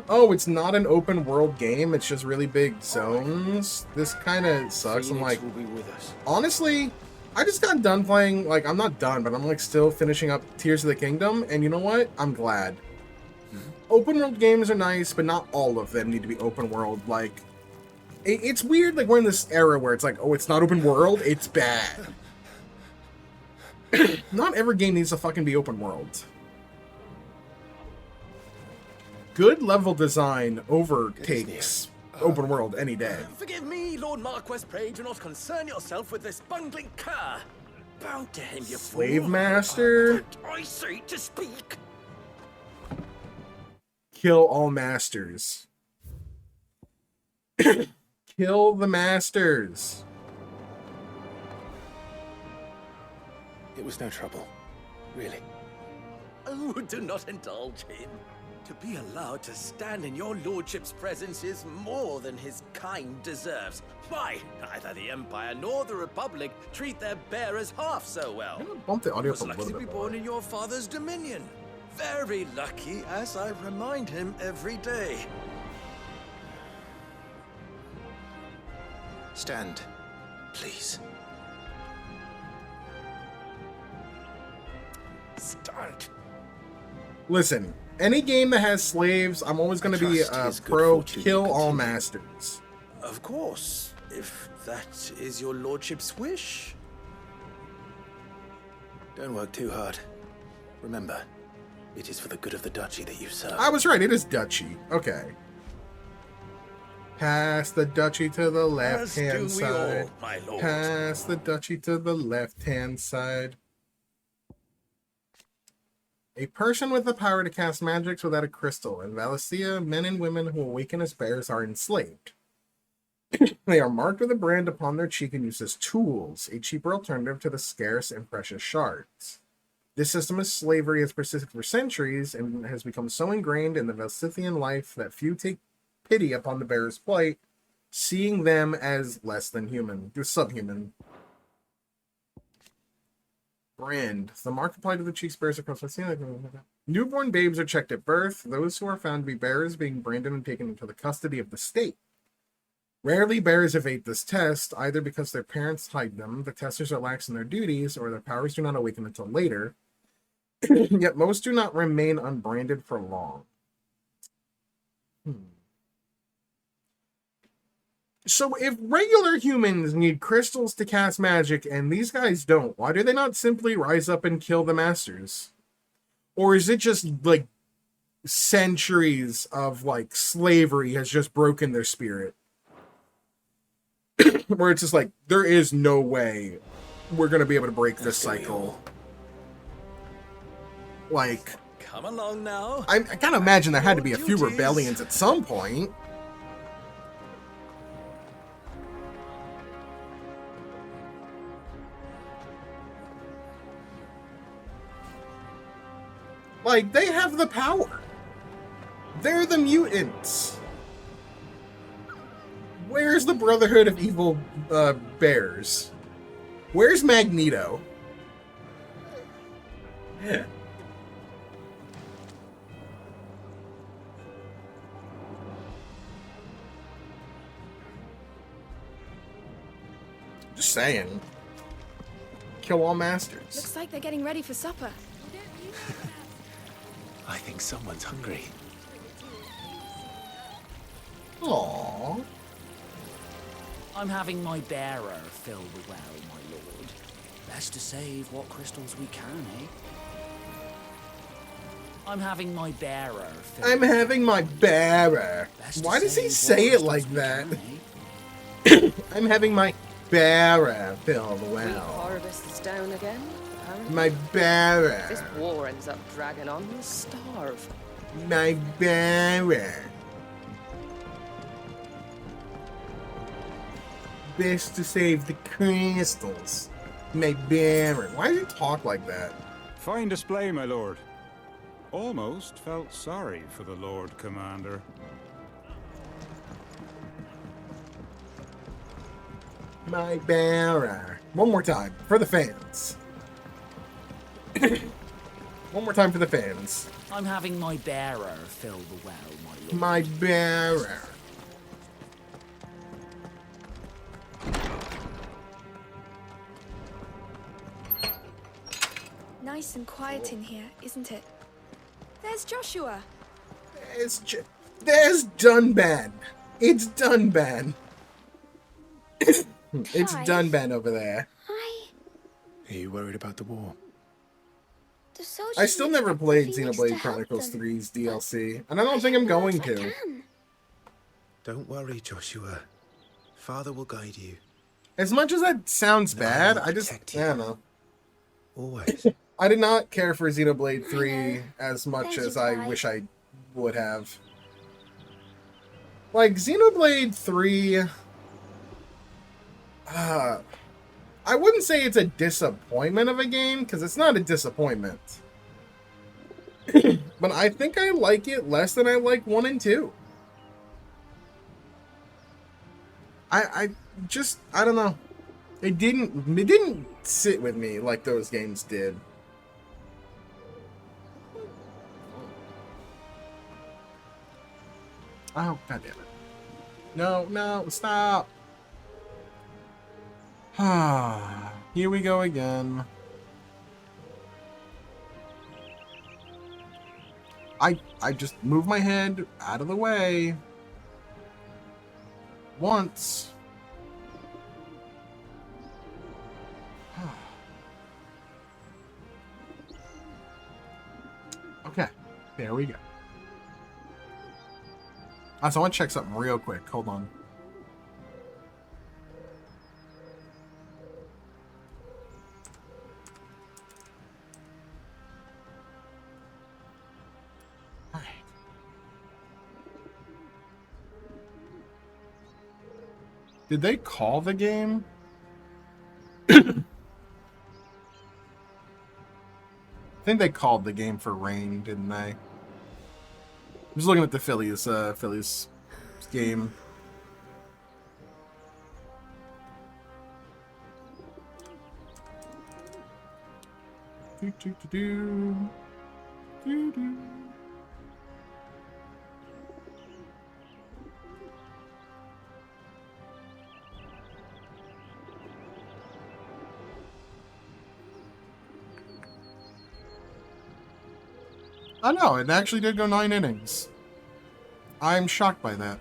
"Oh, it's not an open world game. It's just really big zones." This kind of sucks. I'm like, honestly, I just got done playing. Like, I'm not done, but I'm like still finishing up Tears of the Kingdom, and you know what? I'm glad. Open world games are nice, but not all of them need to be open world. Like, it's weird. Like, we're in this era where it's like, oh, it's not open world. It's bad. Not every game needs to fucking be open world. Good level design overtakes open world any day. Forgive me, Lord Marquess, pray do not concern yourself with this bungling cur. Bow to him, you Slave fool. master. I say to speak. Kill all masters. Kill the masters. It was no trouble. Really. Oh, do not indulge him. To be allowed to stand in your lordship's presence is more than his kind deserves. Why, neither the Empire nor the Republic treat their bearers half so well. Bump the audio He was up a lucky little to be bit born in your father's dominion. Very lucky, as I remind him every day. Stand, please. Stand. Listen, any game that has slaves, I'm always going to be pro kill all masters. Of course, if that is your lordship's wish. Don't work too hard. Remember, it is for the good of the duchy that you serve. I was right, it is duchy. Okay. Pass the duchy to the left-hand side. all, my lord. Pass the duchy to the left-hand side. A person with the power to cast magics without a crystal. In Valencia, men and women who awaken as bears are enslaved. They are marked with a brand upon their cheek and used as tools, a cheaper alternative to the scarce and precious shards. This system of slavery has persisted for centuries and has become so ingrained in the Valsithian life that few take pity upon the bearer's plight, seeing them as less than human, subhuman. Brand. The mark applied to the cheeks bears across the scene. Newborn babes are checked at birth, those who are found to be bearers being branded and taken into the custody of the state. Rarely bearers evade this test, either because their parents hide them, the testers are lax in their duties, or their powers do not awaken until later. Yet most do not remain unbranded for long. So if regular humans need crystals to cast magic and these guys don't, why do they not simply rise up and kill the masters? Or is it just like centuries of like slavery has just broken their spirit? Where it's just like, there is no way we're going to be able to break this cycle. Like, come along now. I kind of imagine there had to be a few rebellions at some point. Like, they have the power. They're the mutants. Where's the Brotherhood of Evil Bears? Where's Magneto? Just saying. Kill all masters. Looks like they're getting ready for supper. I think someone's hungry. Aww. I'm having my bearer fill the well, my lord. Best to save what crystals we can, eh? I'm having my bearer fill I'm having my bearer. Why does he say it like that? I'm having my bearer fill the Wheat well. harvest is down again, apparently. My bearer. If this war ends up dragging on, we'll starve. My bearer. Best to save the crystals. My bearer. Why do you talk like that? Fine display, my lord. Almost felt sorry for the Lord Commander. My bearer. One more time for the fans. One more time for the fans. I'm having my bearer fill the well, my lord. My bearer. Nice and quiet in here, isn't it? There's Joshua. There's Dunban. It's Dunban. It's Dunban over there. Are you worried about the war? The soldiers I still never played Phoenix Xenoblade to help Chronicles them. 3's DLC, and I don't think I'm going to. Can. Don't worry, Joshua. Father will guide you. As much as that sounds No, bad, I'll I just, protect I don't know. Always. I did not care for Xenoblade 3 as much Thank you, as I Clyde. wish I would have. Like, Xenoblade 3... I wouldn't say it's a disappointment of a game, because it's not a disappointment. But I think I like it less than I like 1 and 2. I don't know. It didn't sit with me like those games did. Oh, god damn it. No, stop. Here we go again. I just move my head out of the way. Once. Okay, there we go. So I want to check something real quick. Hold on. Alright. Did they call the game? I think they called the game for rain, didn't they? I'm just looking at the Phillies game. Do. Oh no, it actually did go 9 innings. I'm shocked by that.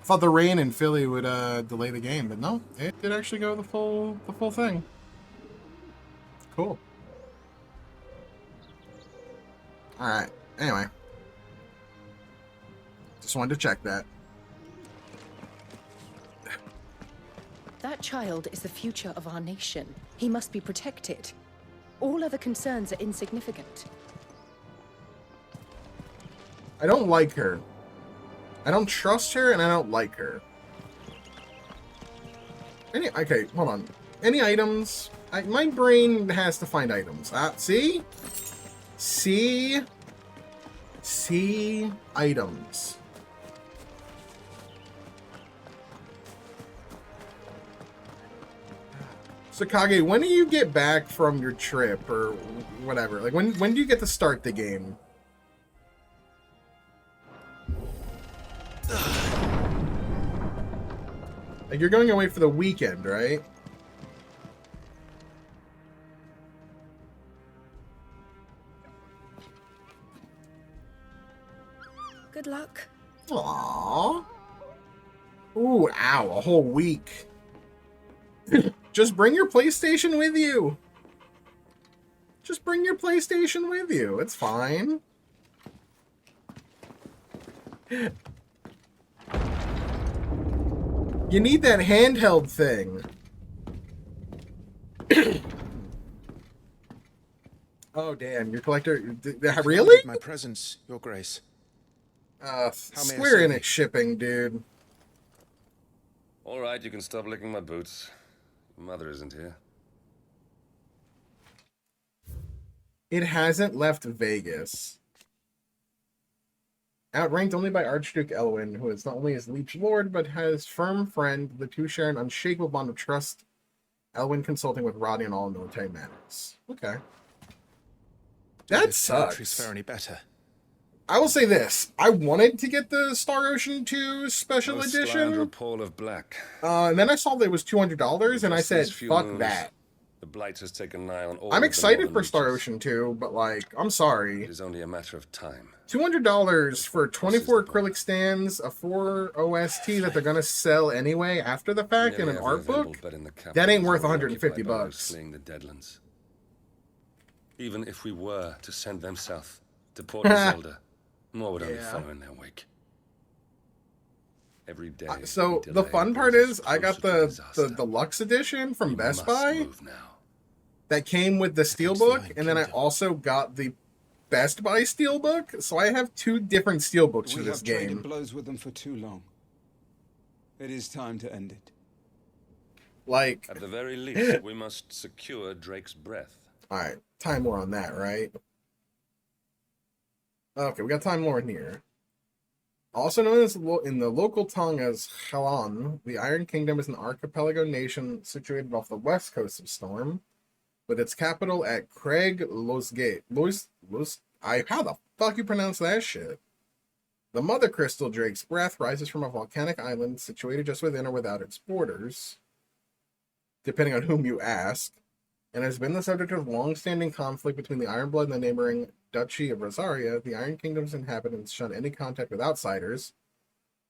I thought the rain in Philly would delay the game, but no, it did actually go the full thing. Cool. Alright, anyway. Just wanted to check that. That child is the future of our nation. He must be protected. All other concerns are insignificant. I don't like her. I don't trust her, and I don't like her. Okay, hold on. Any items? My brain has to find items. See? See? Items. Sakage, when do you get back from your trip, or whatever? Like, when do you get to start the game? Like, you're going away for the weekend, right? Good luck. Aww. Ooh, ow, a whole week. Just bring your PlayStation with you. Just bring your PlayStation with you. It's fine. You need that handheld thing. Oh, damn. Your collector... Really? My presence, Your Grace. Square Enix shipping, dude. All right, you can stop licking my boots. Mother isn't here. It hasn't left Vegas. Outranked only by Archduke Elwyn, who is not only his liege lord, but has firm friend. The two share an unshakable bond of trust. Elwyn consulting with Rodney on all military matters. Okay. That Territories sucks. fare any better? I will say this. I wanted to get the Star Ocean 2 special No edition. slander or pall of black. And then I saw that it was $200, and I Just said, these few fuck moons, that. The Blight has taken nigh on all I'm of the excited northern for Star reaches. Ocean 2, but, like, I'm sorry. It is only a matter of time. $200 for 24 acrylic stands, a 4 OST that they're going to sell anyway after the fact, and an Nearly art every available book? bed in the capital That ain't is worth already 150 occupied by those bucks. fleeing the Deadlands. Even if we were to send them south to Port Zelda, more would only follow in their wake. Every day. So the fun part is, I got the deluxe edition from Best Buy that came with the Steelbook, and then I also got the Best Buy Steelbook. So I have two different Steelbooks for We this have traded game. blows with them for too long. It is time to end it. Like, at the very least, we must secure Drake's breath. All right, Time Lord on that, right? Okay, we got Time Lord here. Also known as in the local tongue as Halan, the Iron Kingdom is an archipelago nation situated off the west coast of Storm, with its capital at Craig Losgate. How the fuck you pronounce that shit? The Mother Crystal Drake's breath rises from a volcanic island situated just within or without its borders, depending on whom you ask, and has been the subject of long-standing conflict between the Ironblood and the neighboring Duchy of Rosaria. The Iron Kingdom's inhabitants shun any contact with outsiders,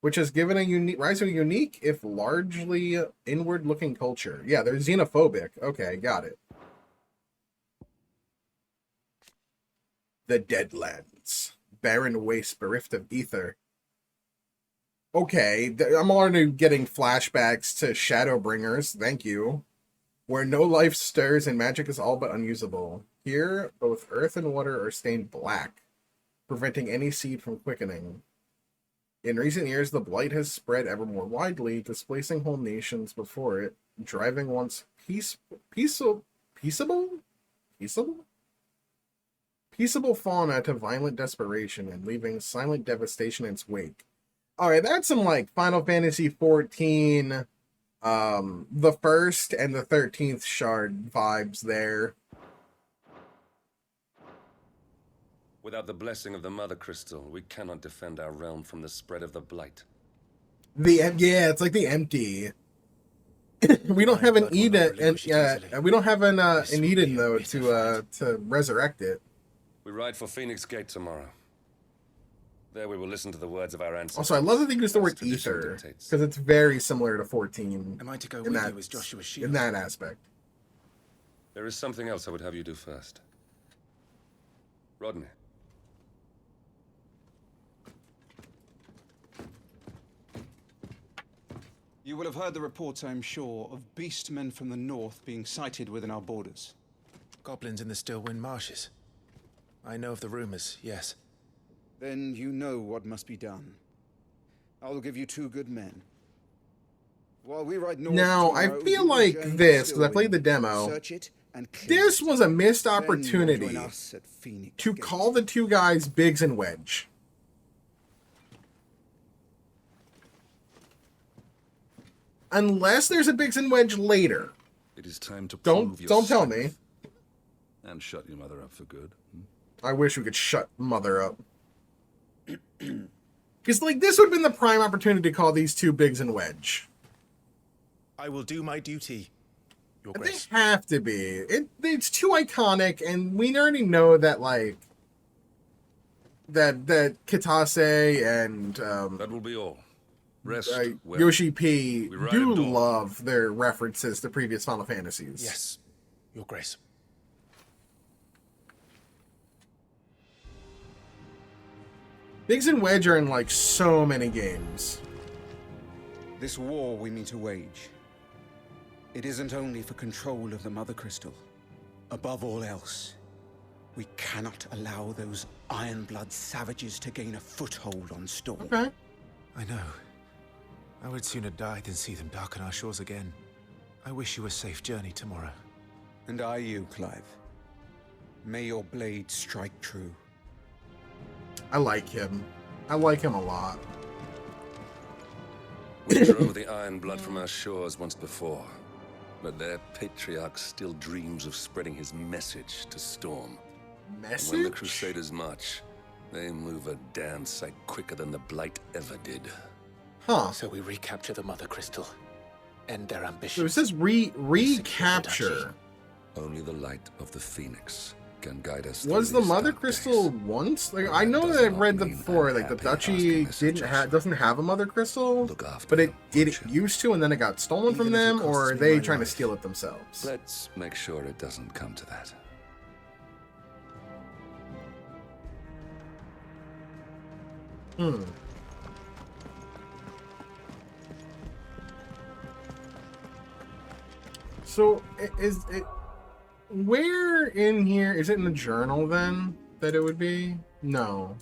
which has given a rise to a unique, if largely inward-looking culture. Yeah, they're xenophobic. Okay, got it. The Deadlands. Barren waste bereft of ether. Okay, I'm already getting flashbacks to Shadowbringers. Thank you. Where no life stirs and magic is all but unusable. Here, both earth and water are stained black, preventing any seed from quickening. In recent years, the blight has spread ever more widely, displacing whole nations before it, driving once peaceable fauna to violent desperation and leaving silent devastation in its wake. Alright, that's some like Final Fantasy XIV, the first and the 13th shard vibes there. Without the blessing of the Mother Crystal, we cannot defend our realm from the spread of the Blight. Yeah, it's like the empty. We don't have an Eden, and we don't have an Eden though to resurrect it. We ride for Phoenix Gate tomorrow. There we will listen to the words of our ancestors. Also, I love that they use the word ether, because it's very similar to 14. Am I to go with you as Joshua's shield? In that aspect. There is something else I would have you do first. Rodney. You will have heard the reports, I'm sure, of beastmen from the north being sighted within our borders. Goblins in the Stillwind Marshes. I know of the rumors, yes. Then you know what must be done. I will give you 2 good men. While we ride north now, I tomorrow, feel you will like journey this, to because I played the Stillwind, demo. search it and clear This it. was a missed Then you will opportunity join us at Phoenix to Gate. call the two guys Biggs and Wedge. Unless there's a Biggs and Wedge later. It is time to Don't tell me. And shut your mother up for good. I wish we could shut Mother up. Because, like, this would have been the prime opportunity to call these two Biggs and Wedge. I will do my duty, Your They Grace. have to be. It's too iconic, and we already know that, like, that Kitase and that will be all. Rest well. Yoshi-p We ride do at dawn. love their references to previous Final Fantasies. Yes, Your Grace. Biggs and Wedge are in, like, so many games. This war we mean to wage, it isn't only for control of the Mother Crystal. Above all else, we cannot allow those Ironblood savages to gain a foothold on Storm. Okay. I know. I would sooner die than see them darken our shores again. I wish you a safe journey tomorrow. And I you, Clive. May your blade strike true. I like him. I like him a lot. We drove the Iron Blood from our shores once before, but their patriarch still dreams of spreading his message to Storm. Message? And when the Crusaders march, they move a damn sight quicker than the Blight ever did. Huh. So we recapture the Mother Crystal, end their ambition. So it says recapture. Only the light of the Phoenix can guide us. Was the Mother Crystal once? Like, I know that I read that before. Like, the Duchy doesn't have a Mother Crystal, but it used to, and then it got stolen from them, or are they trying to steal it themselves? Let's make sure it doesn't come to that. Hmm. So is it? Where in here is it in the journal then that it would be? No.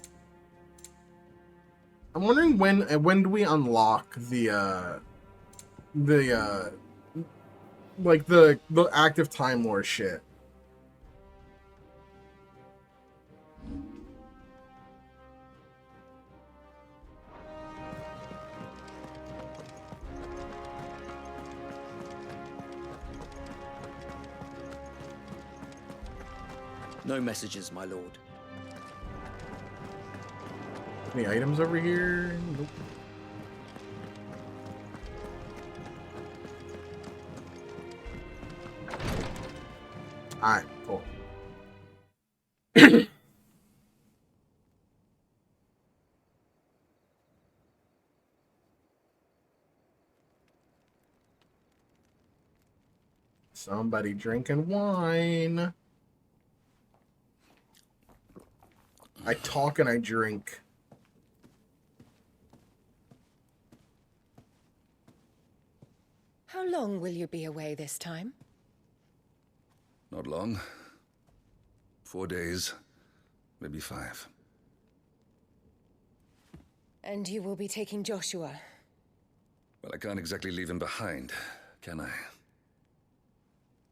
I'm wondering when do we unlock the like the active Time War shit. No messages, my lord. Any items over here? Nope. Alright, cool. Somebody drinking wine. I talk and I drink. How long will you be away this time? Not long. 4 days, maybe 5. And you will be taking Joshua? Well, I can't exactly leave him behind, can I?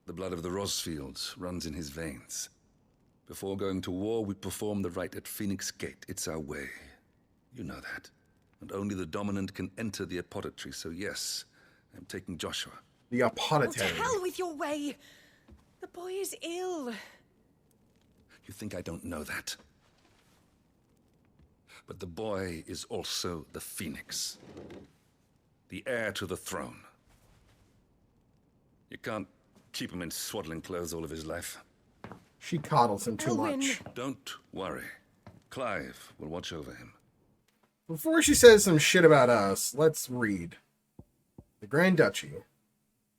The blood of the Rosfields runs in his veins. Before going to war, we perform the rite at Phoenix Gate. It's our way. You know that. And only the dominant can enter the apothecary, so yes, I'm taking Joshua. The apothecary. Oh, to hell with your way! The boy is ill. You think I don't know that? But the boy is also the Phoenix. The heir to the throne. You can't keep him in swaddling clothes all of his life. She coddles him too much. Don't worry. Clive will watch over him. Before she says some shit about us, let's read. The Grand Duchy.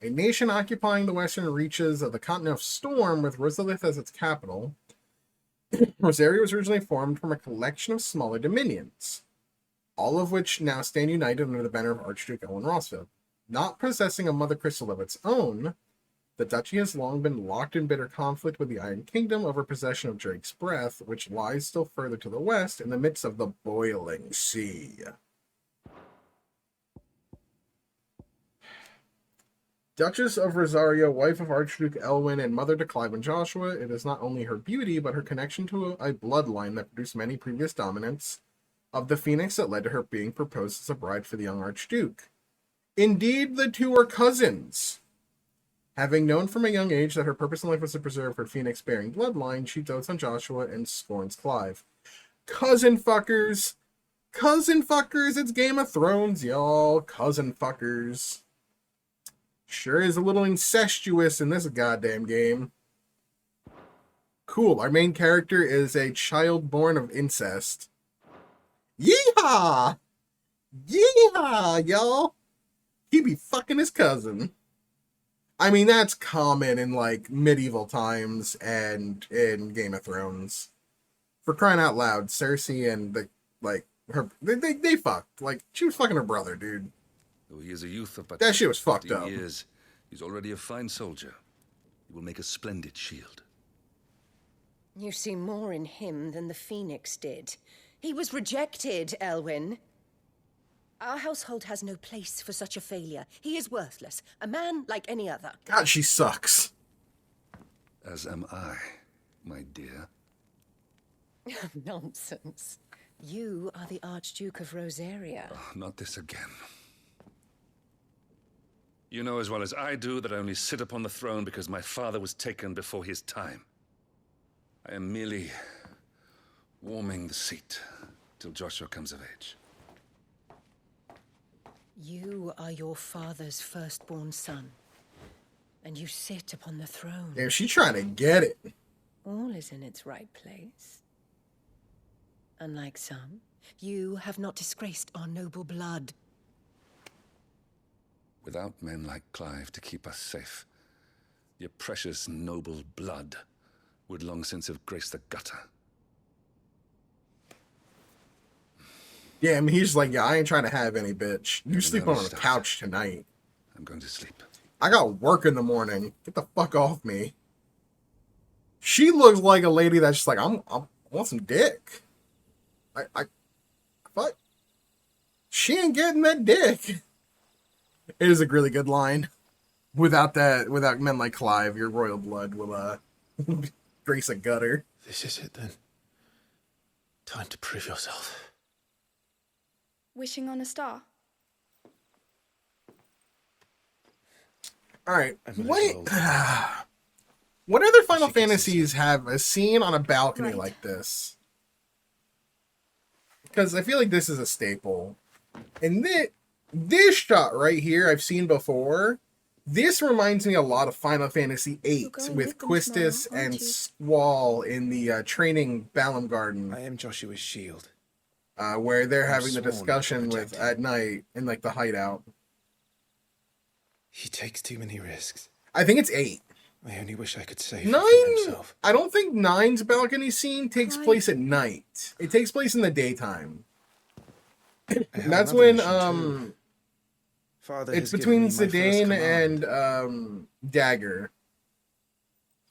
A nation occupying the western reaches of the continent of Storm with Rosalith as its capital, Rosaria was originally formed from a collection of smaller dominions, all of which now stand united under the banner of Archduke Elwin Rosfield. Not possessing a mother crystal of its own, the duchy has long been locked in bitter conflict with the Iron Kingdom over possession of Drake's Breath, which lies still further to the west in the midst of the boiling sea. Duchess of Rosario, wife of Archduke Elwin and mother to Clive and Joshua, it is not only her beauty, but her connection to a bloodline that produced many previous dominants of the Phoenix that led to her being proposed as a bride for the young Archduke. Indeed, the two are cousins. Having known from a young age that her purpose in life was to preserve her Phoenix-bearing bloodline, she dotes on Joshua and scorns Clive. Cousin fuckers! Cousin fuckers! It's Game of Thrones, y'all! Cousin fuckers. Sure is a little incestuous in this goddamn game. Cool, our main character is a child born of incest. Yeehaw! Yeehaw, y'all! He be fucking his cousin. I mean, that's common in, like, medieval times and in Game of Thrones. For crying out loud, Cersei and, they fucked. Like, she was fucking her brother, dude. Though he is a youth of but that shit was fucked 15 up. years, he's already a fine soldier. He will make a splendid shield. You see more in him than the Phoenix did. He was rejected, Elwin. Our household has no place for such a failure. He is worthless. A man like any other. God, she sucks. As am I, my dear. Nonsense. You are the Archduke of Rosaria. Oh, not this again. You know as well as I do that I only sit upon the throne because my father was taken before his time. I am merely warming the seat till Joshua comes of age. You are your father's firstborn son, and you sit upon the throne. Damn, she trying to get it. All is in its right place. Unlike some, you have not disgraced our noble blood. Without men like Clive to keep us safe, your precious noble blood would long since have graced the gutter. Yeah, I mean, he's like, yeah, I ain't trying to have any, bitch. You sleep on the couch tonight. I'm going to sleep. I got work in the morning. Get the fuck off me. She looks like a lady that's just like, I want some dick. What? She ain't getting that dick. It is a really good line. Without men like Clive, your royal blood will, grace a gutter. This is it then. Time to prove yourself. Wishing on a star. Alright, what other Final Fantasies have a scene on a balcony like this? Because I feel like this is a staple. And this shot right here I've seen before. This reminds me a lot of Final Fantasy VIII with Quistis and Squall in the training Balam Garden. I am Joshua's shield. Where they're having the discussion with at night in like the hideout. He takes too many risks. I think it's 8. I only wish I could save him 9. from himself. I don't think 9's balcony scene takes place at night. It takes place in the daytime. That's when it's between Zidane and Dagger.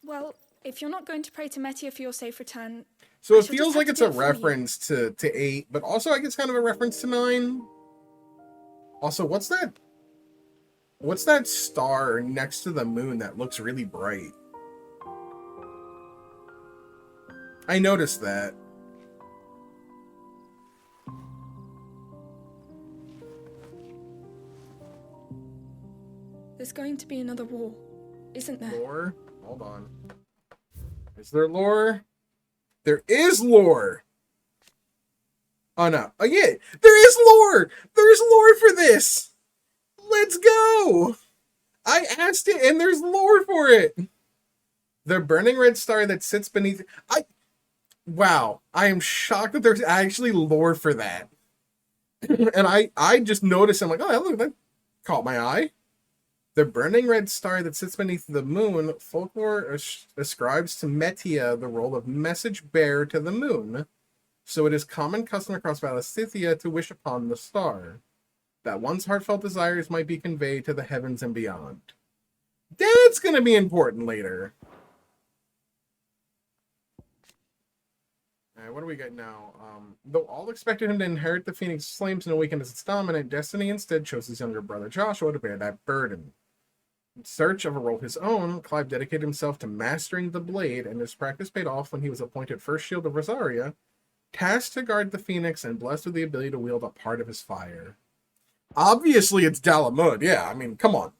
Well, if you're not going to pray to Metia for your safe return, so it feels like it's a reference to 8, but also I guess kind of a reference to 9. Also, what's that? What's that star next to the moon that looks really bright? I noticed that. there's going to be another war, isn't there? Lore? Hold on. Is there lore? There is lore! Oh no. Oh yeah! There is lore! There's lore for this! Let's go! I asked it and there's lore for it! The burning red star that sits beneath... Wow. I am shocked that there's actually lore for that. And I just noticed, I'm like, oh, look, that caught my eye. The burning red star that sits beneath the moon, folklore ascribes to Metia the role of message bearer to the moon. So it is common custom across Valastithia to wish upon the star, that one's heartfelt desires might be conveyed to the heavens and beyond. That's going to be important later. Alright, what do we got now? Though all expected him to inherit the Phoenix Flames and awaken as its dominant, Destiny instead chose his younger brother Joshua to bear that burden. In search of a role of his own, Clive dedicated himself to mastering the blade, and his practice paid off when he was appointed First Shield of Rosaria, tasked to guard the Phoenix and blessed with the ability to wield a part of his fire. Obviously, it's Dalamud. Yeah, I mean, come on.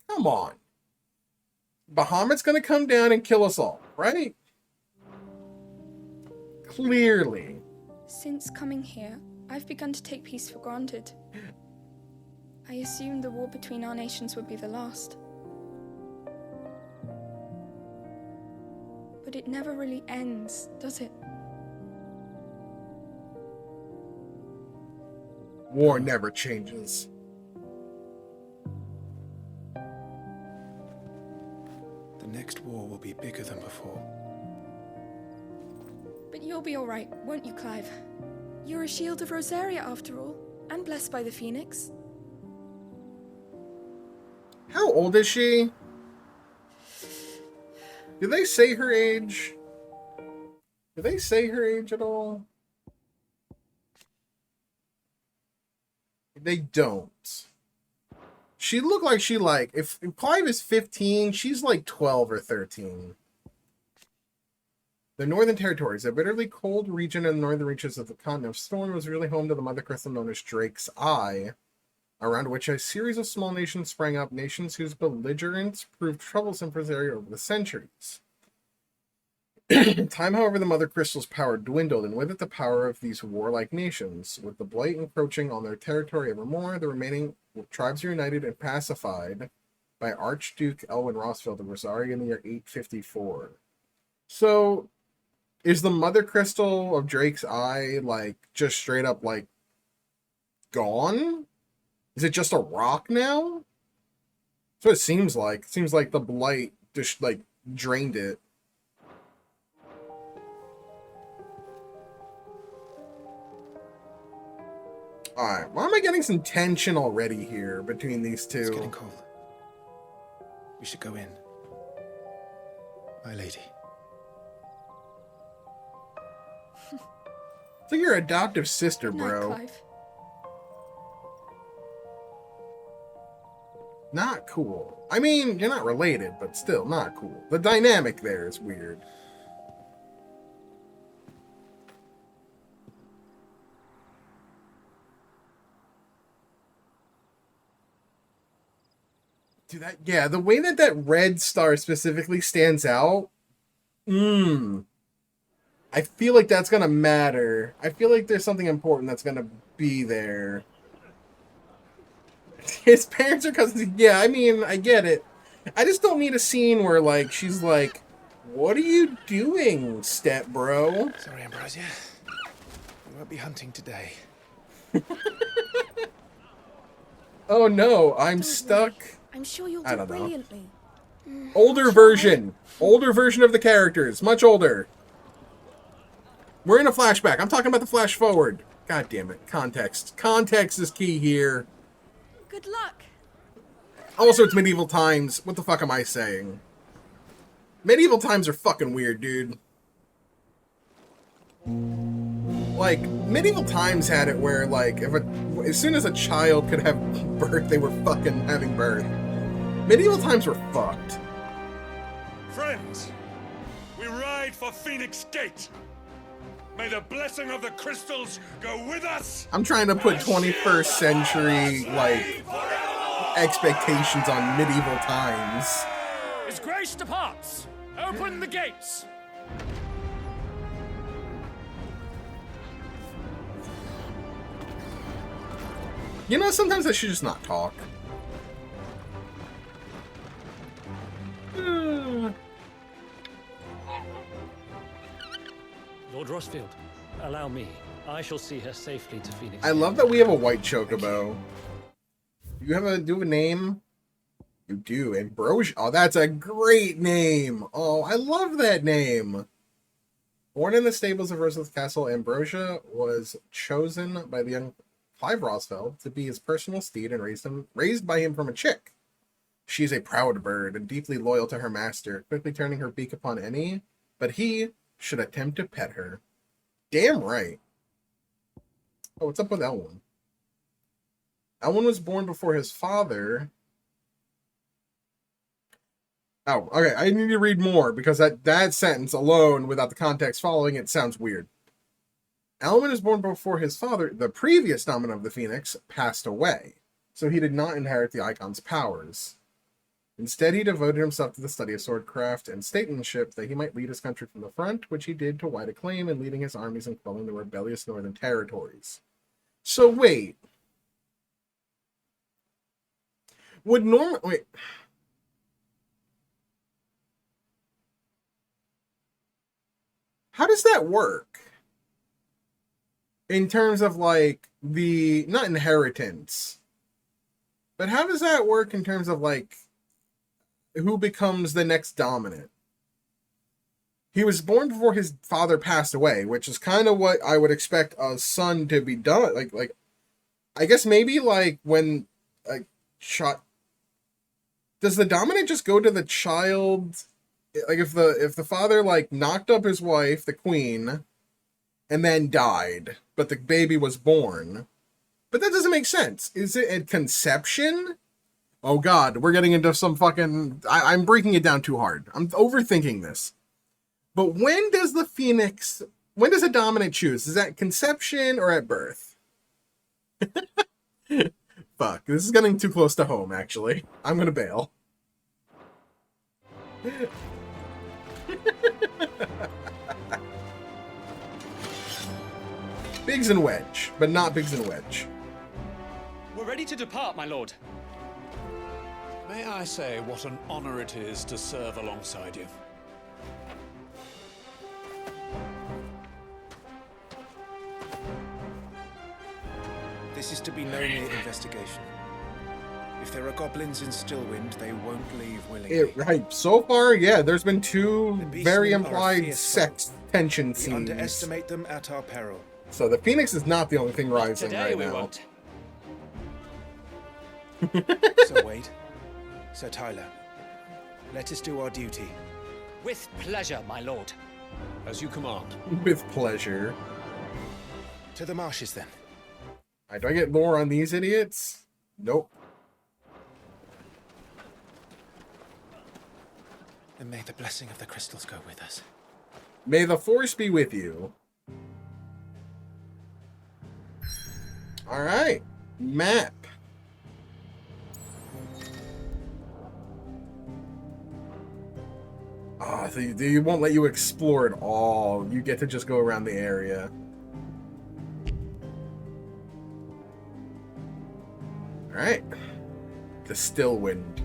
Come on. Bahamut's gonna come down and kill us all, right? Clearly. Since coming here, I've begun to take peace for granted. I assumed the war between our nations would be the last. But it never really ends, does it? War never changes. The next war will be bigger than before. But you'll be alright, won't you, Clive? You're a shield of Rosaria after all, and blessed by the Phoenix. How old is she? Did they say her age? Did they say her age at all? They don't. She looked like she if Clive is 15, she's like 12 or 13. The Northern Territories, a bitterly cold region in the northern reaches of the continent of Storm, was really home to the mother crystal known as Drake's Eye, around which a series of small nations sprang up, nations whose belligerence proved troublesome for this area over the centuries. In time, however, the mother crystal's power dwindled, and with it the power of these warlike nations. With the blight encroaching on their territory ever more, the remaining tribes were united and pacified by Archduke Elwin Rosfeld of Rosaria in the year 854. So, is the mother crystal of Drake's Eye, like, just straight up, like, gone? Is it just a rock now? That's what it seems like. It seems like the blight just, like, drained it. Alright, why am I getting some tension already here between these two? It's getting cold. We should go in. My lady. It's like your adoptive sister, bro. Night, Clive. Not cool. I mean, you're not related, but still not cool. The dynamic there is weird. Dude, yeah, the way that that red star specifically stands out, I feel like that's gonna matter. I feel like there's something important that's gonna be there. His parents are cousins. Yeah, I mean, I get it. I just don't need a scene where, like, she's like, "What are you doing, step bro?" Sorry, Ambrosia. We won't be hunting today. Oh no, I'm stuck. I'm sure you'll I do don't know. brilliantly. Older version of the characters, much older. We're in a flashback. I'm talking about the flash forward. God damn it, context. Context is key here. Good luck. Also, it's medieval times. What the fuck am I saying? Medieval times are fucking weird, dude. Like, medieval times had it where, like, as soon as a child could have birth, they were fucking having birth. Medieval times were fucked. Friends, we ride for Phoenix Gate. May the blessing of the crystals go with us. I'm trying to put 21st century, like, expectations on medieval times. His Grace departs. Open the gates. You know, sometimes I should just not talk. Lord Rosfield, allow me. I shall see her safely to Phoenix. I love that we have a white chocobo. Do you have a name? You do. Ambrosia. Oh, that's a great name. Oh, I love that name. Born in the stables of Roseworth Castle, Ambrosia was chosen by the young Clive Rosfeld to be his personal steed and raised by him from a chick. She is a proud bird and deeply loyal to her master, quickly turning her beak upon any, but he should attempt to pet her. Damn right. Oh, what's up with Elwin? Elwin was born before his father. Oh, okay. I need to read more because that sentence alone, without the context following it, sounds weird. Elwin was born before his father, the previous dominant of the Phoenix, passed away, so he did not inherit the Eikon's powers. Instead, he devoted himself to the study of swordcraft and statesmanship that he might lead his country from the front, which he did to wide acclaim in leading his armies and quelling the rebellious northern territories. So wait. Wait. How does that work? In terms of, like, not inheritance, but how does that work in terms of, like, who becomes the next dominant? He was born before his father passed away, which is kind of what I would expect a son to be done. Like, I guess maybe, like, when a child... Does the dominant just go to the child? Like, if the father, like, knocked up his wife, the queen, and then died, but the baby was born. But that doesn't make sense. Is it at conception? Oh god, we're getting into some fucking... I'm breaking it down too hard. I'm overthinking this. But when does the Phoenix... When does a dominant choose? Is that conception or at birth? Fuck, this is getting too close to home, actually. I'm gonna bail. Biggs and Wedge, but not Biggs and Wedge. We're ready to depart, my lord. May I say what an honor it is to serve alongside you? This is to be no mere investigation. If there are goblins in Stillwind, they won't leave willingly. Right, so far, yeah, there's been two very beastmen are a implied fierce sex tension We scenes. underestimate them at our peril. So the Phoenix is not the only thing rising Today right we now. won't. Sir Wade, Sir Tyler, let us do our duty. With pleasure, my lord. As you command. With pleasure. To the marshes, then. Alright, do I get lore on these idiots? Nope. And may the blessing of the crystals go with us. May the Force be with you. Alright. Map. Oh, they won't let you explore it all. You get to just go around the area. Alright. The Stillwind.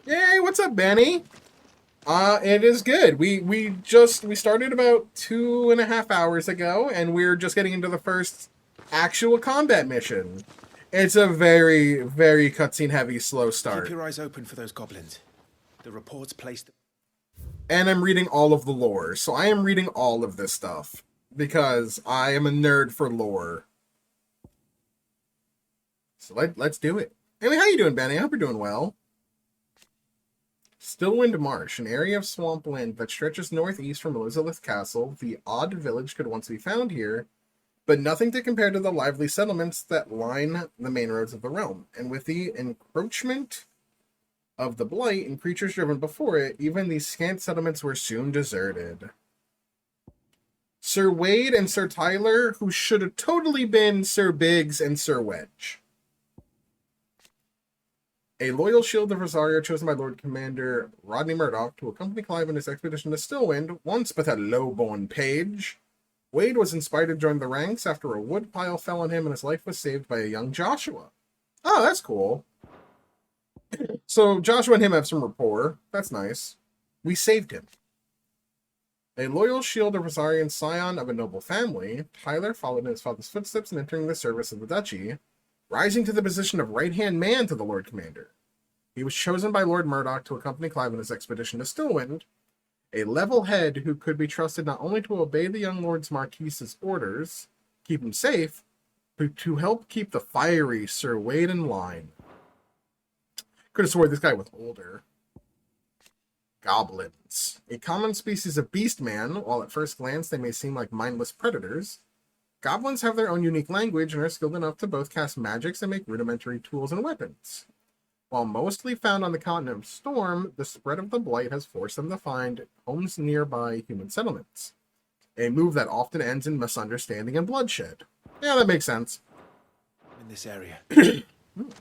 Yay, what's up, Benny? It is good. We started about 2.5 hours ago, and we're just getting into the first actual combat mission. It's a very, very cutscene heavy, slow start. Keep your eyes open for those goblins. The reports placed... And I'm reading all of the lore, so I am reading all of this stuff, because I am a nerd for lore. So let's do it. Anyway, how you doing, Benny? I hope you're doing well. Stillwind Marsh, an area of swampland that stretches northeast from Elizabeth Castle. The odd village could once be found here, but nothing to compare to the lively settlements that line the main roads of the realm. And with the encroachment of the blight and creatures driven before it, even these scant settlements were soon deserted. Sir Wade and Sir Tyler, who should have totally been Sir Biggs and Sir Wedge. A loyal shield of Rosario chosen by Lord Commander Rodney Murdoch to accompany Clive in his expedition to Stillwind, once but a low-born page. Wade was inspired to join the ranks after a woodpile fell on him and his life was saved by a young Joshua. Oh, that's cool. So Joshua and him have some rapport. That's nice. We saved him. A loyal shield of Rosarian scion of a noble family, Tyler followed in his father's footsteps in entering the service of the duchy, rising to the position of right-hand man to the Lord Commander. He was chosen by Lord Murdoch to accompany Clive in his expedition to Stillwind, a level head who could be trusted not only to obey the young Lord's Marquise's orders, keep him safe, but to help keep the fiery Sir Wade in line. Could have sworn this guy was older. Goblins. A common species of beast man, while at first glance they may seem like mindless predators, goblins have their own unique language and are skilled enough to both cast magics and make rudimentary tools and weapons. While mostly found on the continent of Storm, the spread of the blight has forced them to find homes nearby human settlements. A move that often ends in misunderstanding and bloodshed. Yeah, that makes sense. In this area.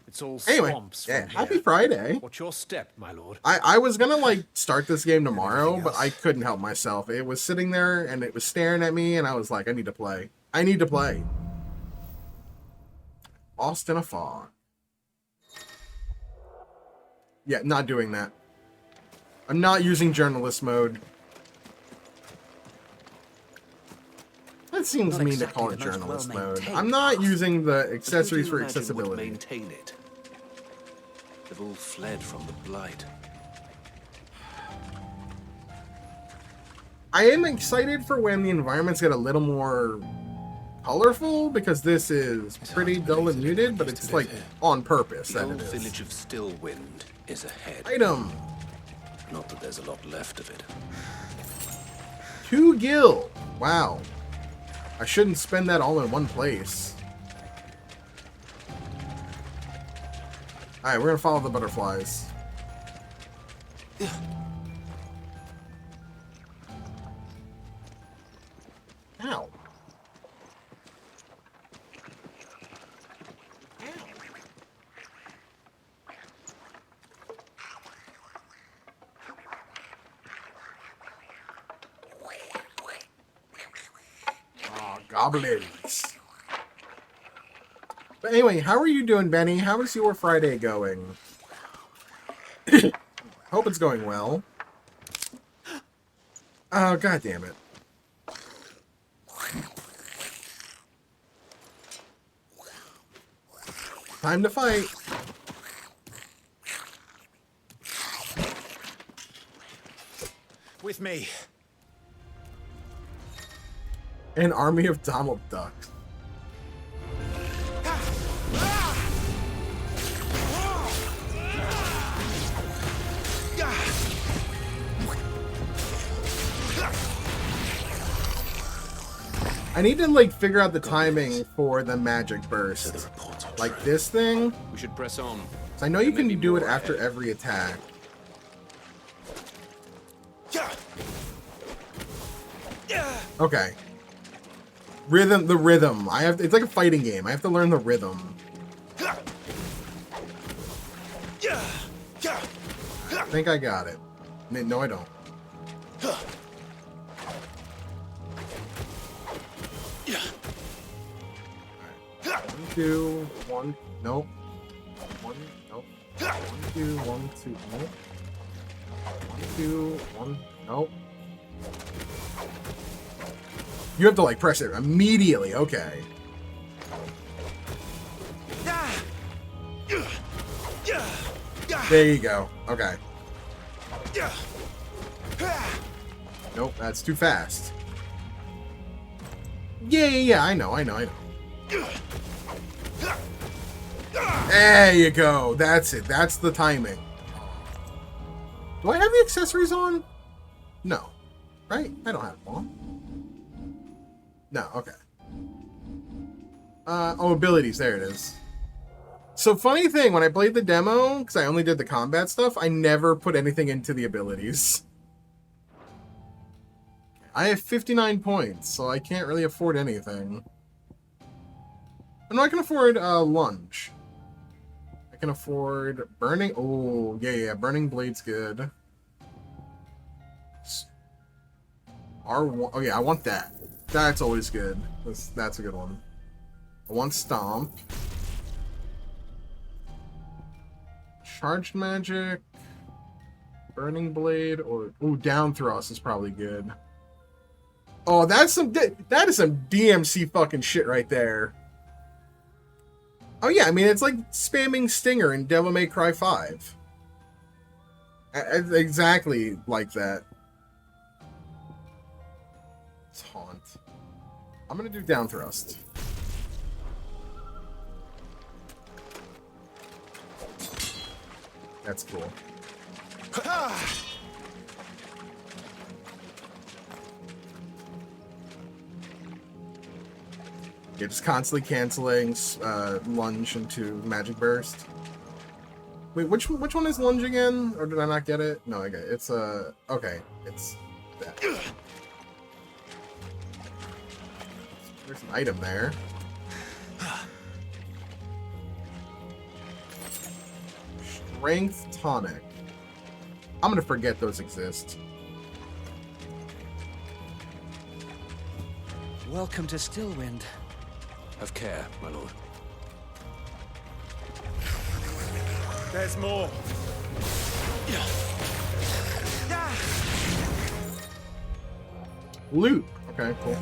It's all Anyway, swamps yeah, from happy here. Friday. What's your step, my lord? I was gonna start this game tomorrow, but I couldn't help myself. It was sitting there and it was staring at me, and I was like, I need to play. I need to play. Lost in a fog. Yeah, not doing that. I'm not using journalist mode. That seems Not mean to exactly call it the most journalist mode. well-maintained I'm not using the But who do accessories you for imagine would accessibility. maintain it? They've all fled from the blight. I am excited for when the environments get a little more colorful because this is pretty dull and muted, but it's like on purpose The that old it is. village of Stillwind is ahead. Item. Not that there's a lot left of it. 2 gil. Wow. I shouldn't spend that all in one place. Alright, we're gonna follow the butterflies. Ow. Oh, goblins. But anyway, how are you doing, Benny? How is your Friday going? Hope it's going well. Oh, god damn it. Time to fight. With me. An army of Donald Ducks. I need to like figure out the timing for the magic burst. Like this thing. We should press on. So I know you can do it after every attack. Okay. The rhythm. It's like a fighting game. I have to learn the rhythm. I think I got it. No, I don't. Right. 1, 2, 1. Nope. 1. Nope. 1, 2, 1, 2. Nope. 1, 2, 1. Nope. You have to like press it immediately. Okay. There you go. Okay. Nope, that's too fast. Yeah, I know. There you go. That's it. That's the timing. Do I have the accessories on? No. Right? I don't have them on. No, okay. Oh, abilities. There it is. So, funny thing, when I played the demo, because I only did the combat stuff, I never put anything into the abilities. I have 59 points, so I can't really afford anything. I can afford lunge. I can afford burning. Oh, yeah, burning blade's good. R1. Oh, yeah, I want that. That's always good. That's a good one. I want stomp. Charged magic. Burning blade or down thrust is probably good. Oh, that is some DMC fucking shit right there. Oh yeah, I mean it's like spamming Stinger in Devil May Cry 5. Exactly like that. Taunt. I'm gonna do down thrust. That's cool. Yeah, just constantly canceling lunge into magic burst. Wait, which one is lunge again? Or did I not get it? No, I get it. It's okay. It's that. There's an item there. Strength tonic. I'm gonna forget those exist. Welcome to Stillwind. Have care, my lord. There's more. Loot. Okay, cool.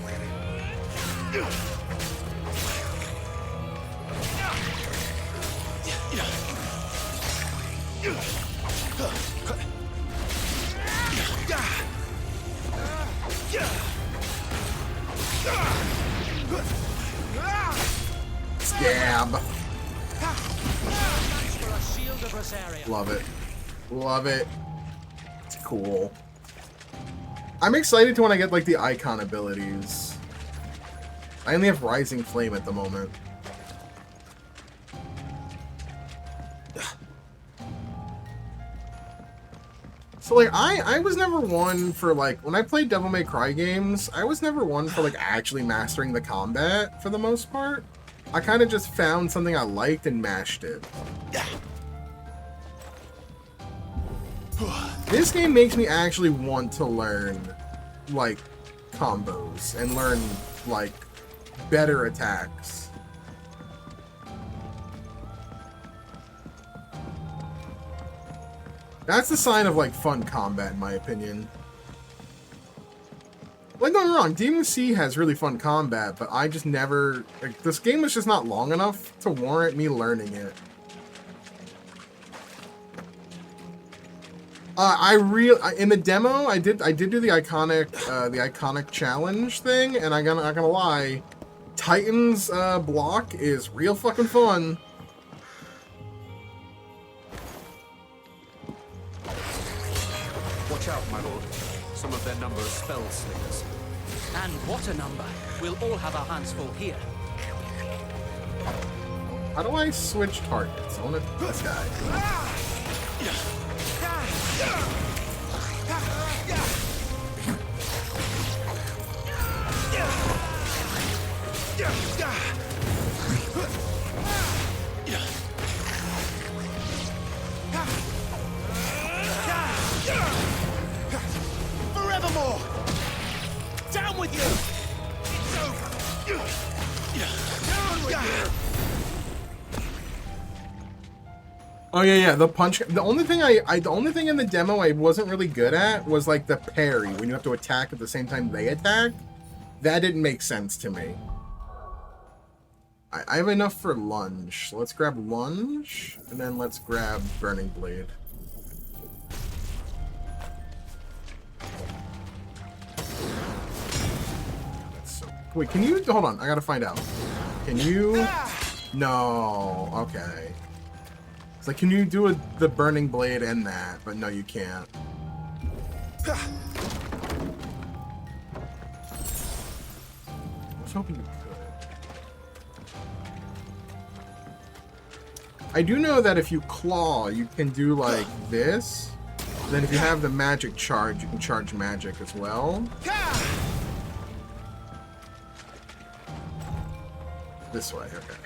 Scab. Love it. Love it. It's cool. I'm excited to when I get, like, the Eikon abilities. I only have Rising Flame at the moment. So, like, I was never one for, like, when I played Devil May Cry games, I was never one for, like, actually mastering the combat, for the most part. I kind of just found something I liked and mashed it. This game makes me actually want to learn, like, combos and learn, like, better attacks. That's the sign of, like, fun combat, in my opinion. Like, don't get me wrong, DMC has really fun combat, but I just never... Like, this game was just not long enough to warrant me learning it. In the demo, I did do the iconic challenge thing, and I'm not gonna lie, Titan's block is real fucking fun. Watch out, my lord. Some of their number are spell slingers. And what a number. We'll all have our hands full here. How do I switch targets? I want this guy. Forevermore! Down with you! It's over! Down with you! Oh yeah, the punch. The only thing the only thing in the demo I wasn't really good at was like the parry when you have to attack at the same time they attack. That didn't make sense to me. I have enough for lunge. So let's grab lunge and then let's grab burning blade. Wait, can you hold on? I gotta find out. Can you? No. Okay. It's like, can you do the burning blade and that? But no, you can't. I was hoping you could. I do know that if you claw, you can do like this. Then if you have the magic charge, you can charge magic as well. This way, okay.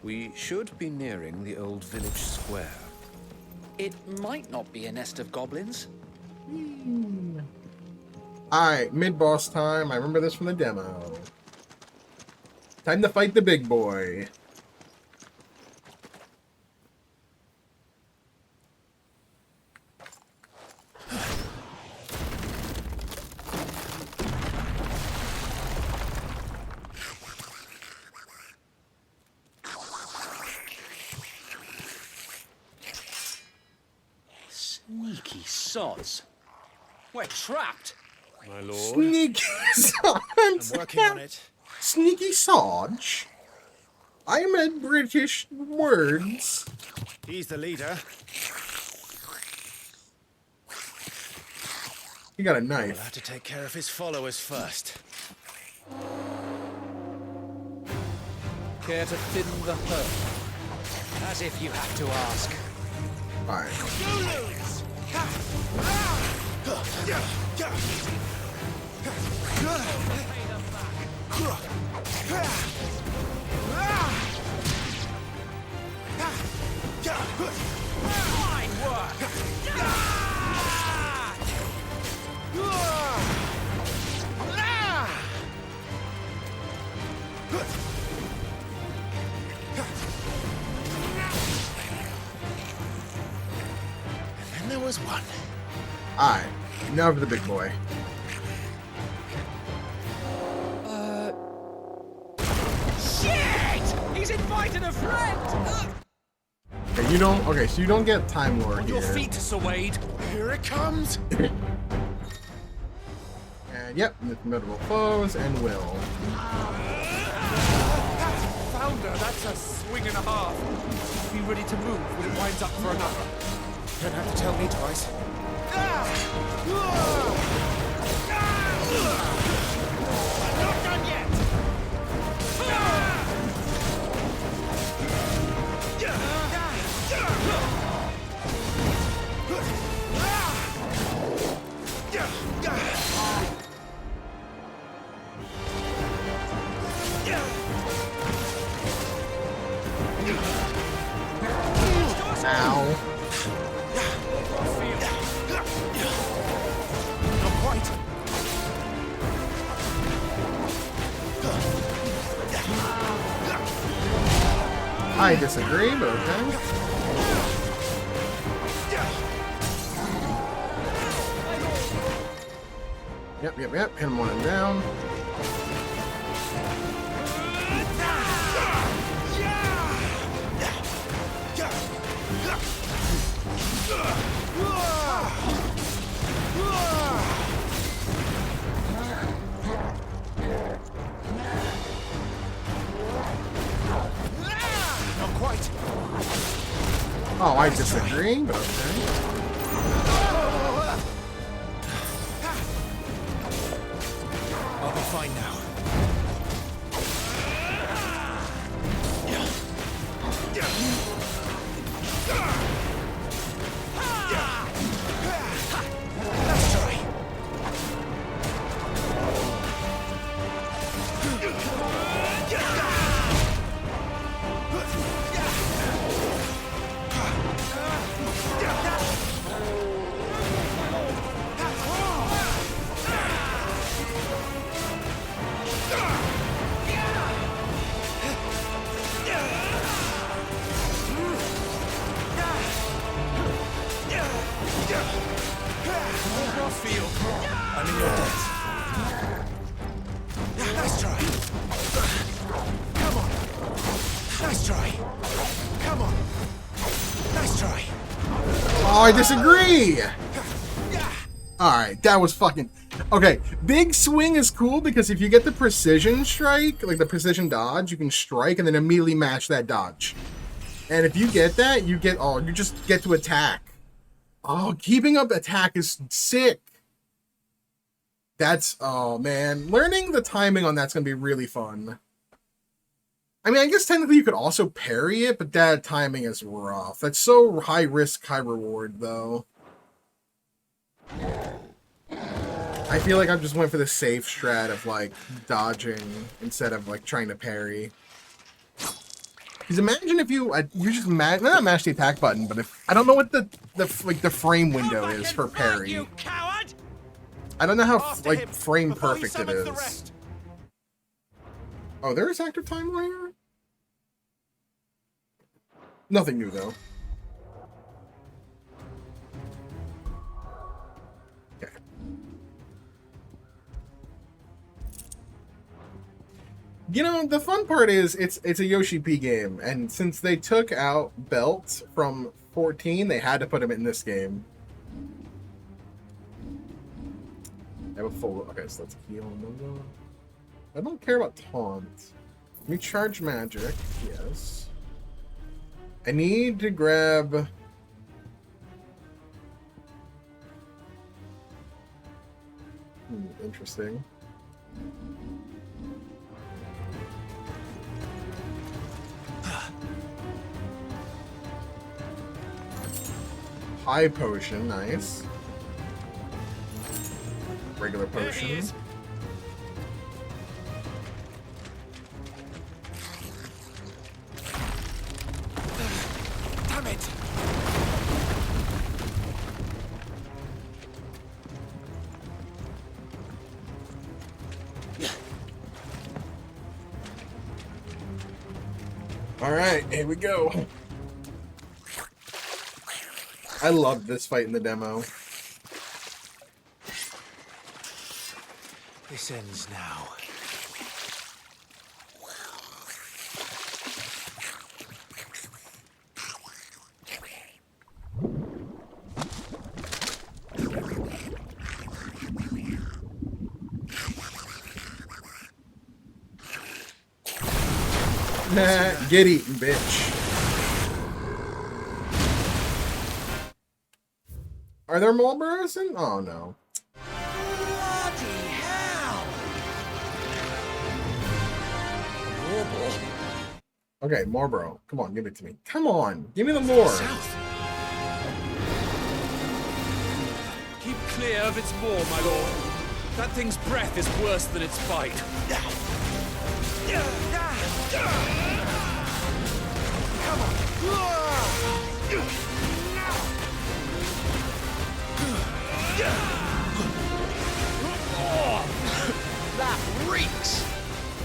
We should be nearing the old village square. It might not be a nest of goblins. Alright, mid-boss time. I remember this from the demo. Time to fight the big boy. Sneaky sods. We're trapped. My lord. Sneaky sods. I'm working on it. Sneaky sods. I meant British words. He's the leader. He got a We'll knife. have to take care of his followers first. Care to thin the herd? As if you have to ask. Alright. Fine work! And there was one. Alright. Now for the big boy. Shit! He's invited a friend! Okay, you don't. Okay, so you don't get Time Lord On here. your feet, Sir Wade. Here it comes. And yep, formidable foes and will. Founder, that's a swing and a half. Be ready to move when it winds up for another. Don't have to tell me twice. Not done yet. Ow. Not quite. I disagree, but okay. Yep. Hit him one and down. Not quite. Oh, I disagree, but okay. I'll be fine now. Let's try. I'm in your debt. Nice try. Come on. Nice try. Come on. Nice try. Oh, I disagree! Alright, that was fucking... Okay, big swing is cool because if you get the precision strike, like the precision dodge, you can strike and then immediately match that dodge. And if you get that, you get... Oh, you just get to attack. Oh, keeping up attack is sick. That's... Oh, man. Learning the timing on that's going to be really fun. I mean, I guess technically you could also parry it, but that timing is rough. That's so high risk, high reward, though. I feel like I just went for the safe strat of, like, dodging instead of, like, trying to parry. Because imagine if you just not mash the attack button, but if... I don't know what the frame window is for parry. I don't know how, like, frame perfect it is. Oh, there is active time here? Nothing new, though. Okay. You know, the fun part is it's a yoshi-p game, and since they took out belts from 14, they had to put them in this game. I have a full... Okay, so let's heal. I don't care about taunt. Recharge magic, yes. I need to grab... interesting. High potion, nice. Regular potion. Damn it! All right, here we go. I love this fight in the demo. This ends now. Get eaten, bitch. Are there Marlboros in? Oh no. Bloody hell! Warble. Okay, Marlboro. Come on, give it to me. Come on, give me the lore. South. Keep clear of its maw, my lord. That thing's breath is worse than its bite. Come on. Oh, that reeks!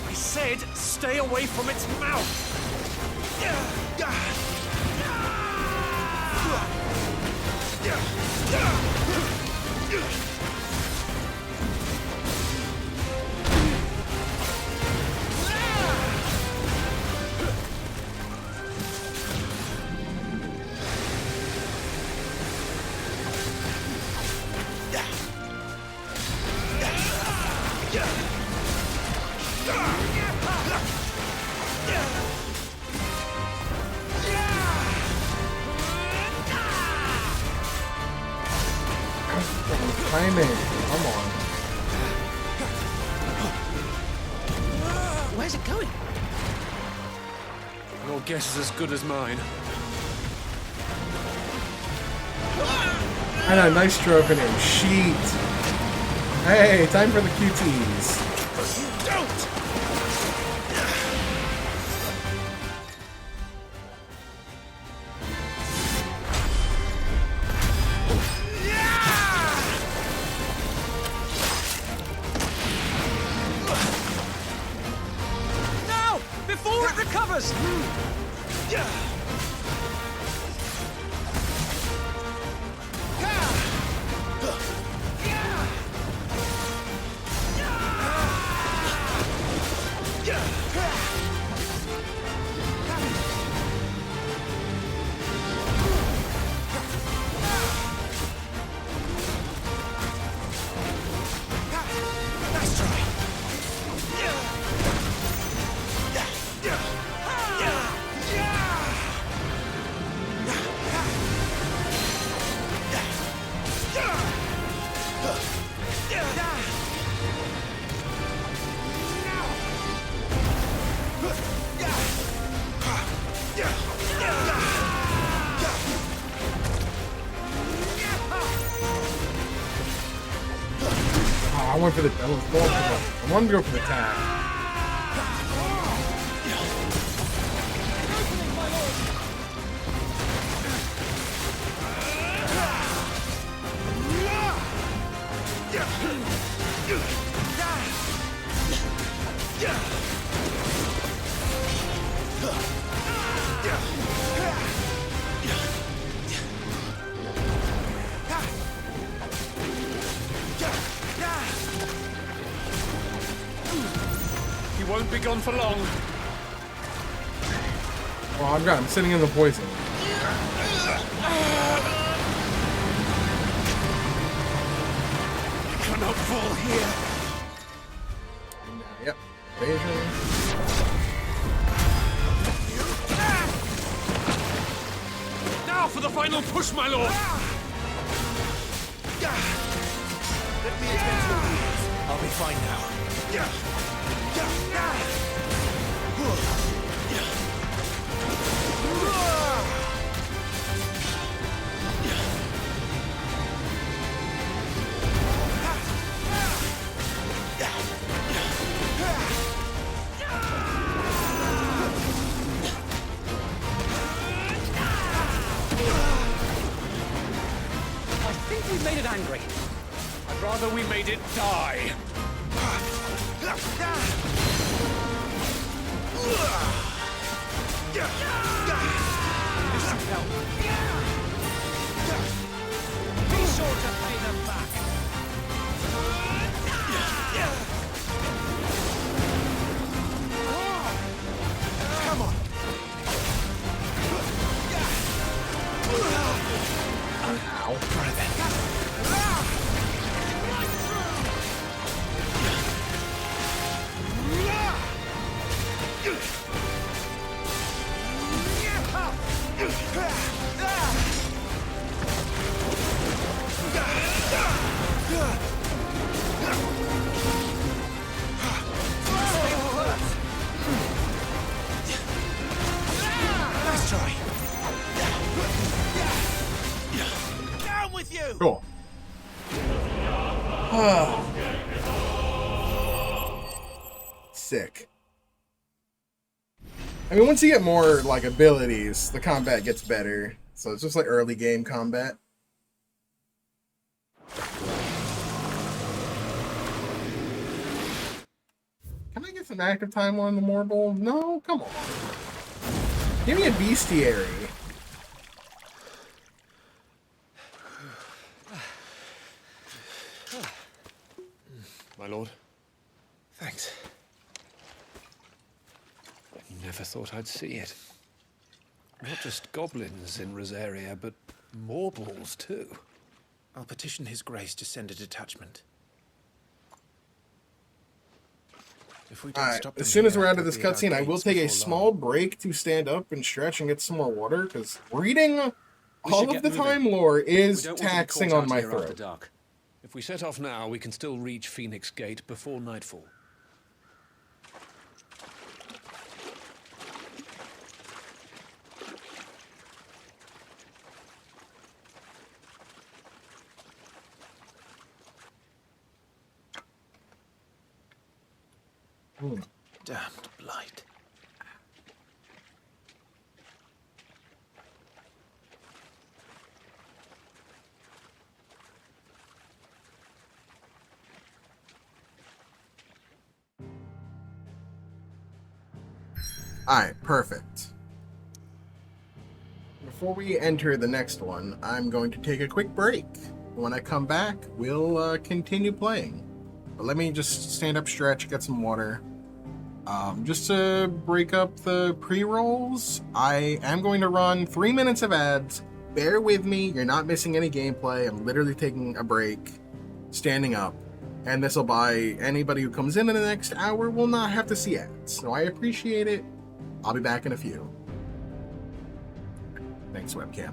I said stay away from its mouth! Timing. Come on. Where's it going? Your guess is as good as mine. I know, nice stroke in him. Sheet. Hey, time for the QTs. Don't! No! Before it recovers! Nice try. Oh, I went for the. I wanted to go for the tag. He won't be gone for long. Oh, I'm sitting in the poison. I cannot fall here. Yep. Evasion. Now for the final push, my lord. Let me attend to your wounds. I'll be fine now. I think we made it angry. I'd rather we made it die. This should help. Be sure to pay them back. Come on. Ow. sick. I mean, once you get more, like, abilities, the combat gets better. So it's just like early game combat. Can I get some active time on the Morble? No, come on. Give me a bestiary. My lord. Thanks. Never thought I'd see it. Not just goblins in Rosaria, but morbles too. I'll petition His Grace to send a detachment. If we don't Alright, stop as them soon as here, we're out of they'll this be at our cutscene, I will gates take a before small break to stand up and stretch and get some more water, because reading all of the time lore is taxing on my throat. Dark. If we set off now, we can still reach Phoenix Gate before nightfall. Damned blight. Alright, perfect. Before we enter the next one, I'm going to take a quick break. When I come back, we'll continue playing. But let me just stand up, stretch, get some water. Just to break up the pre-rolls, I am going to run 3 minutes of ads. Bear with me, you're not missing any gameplay. I'm literally taking a break, standing up. And this will buy anybody who comes in the next hour will not have to see ads. So I appreciate it. I'll be back in a few. Thanks, webcam.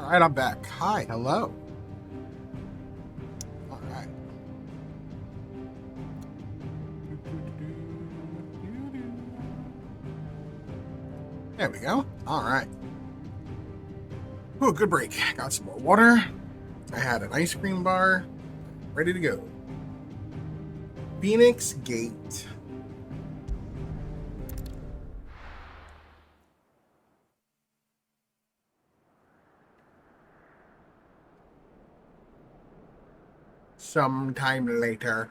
Alright, I'm back. Hi, hello. Alright. There we go. Alright. Ooh, good break. Got some more water. I had an ice cream bar. Ready to go. Phoenix Gate. Sometime later.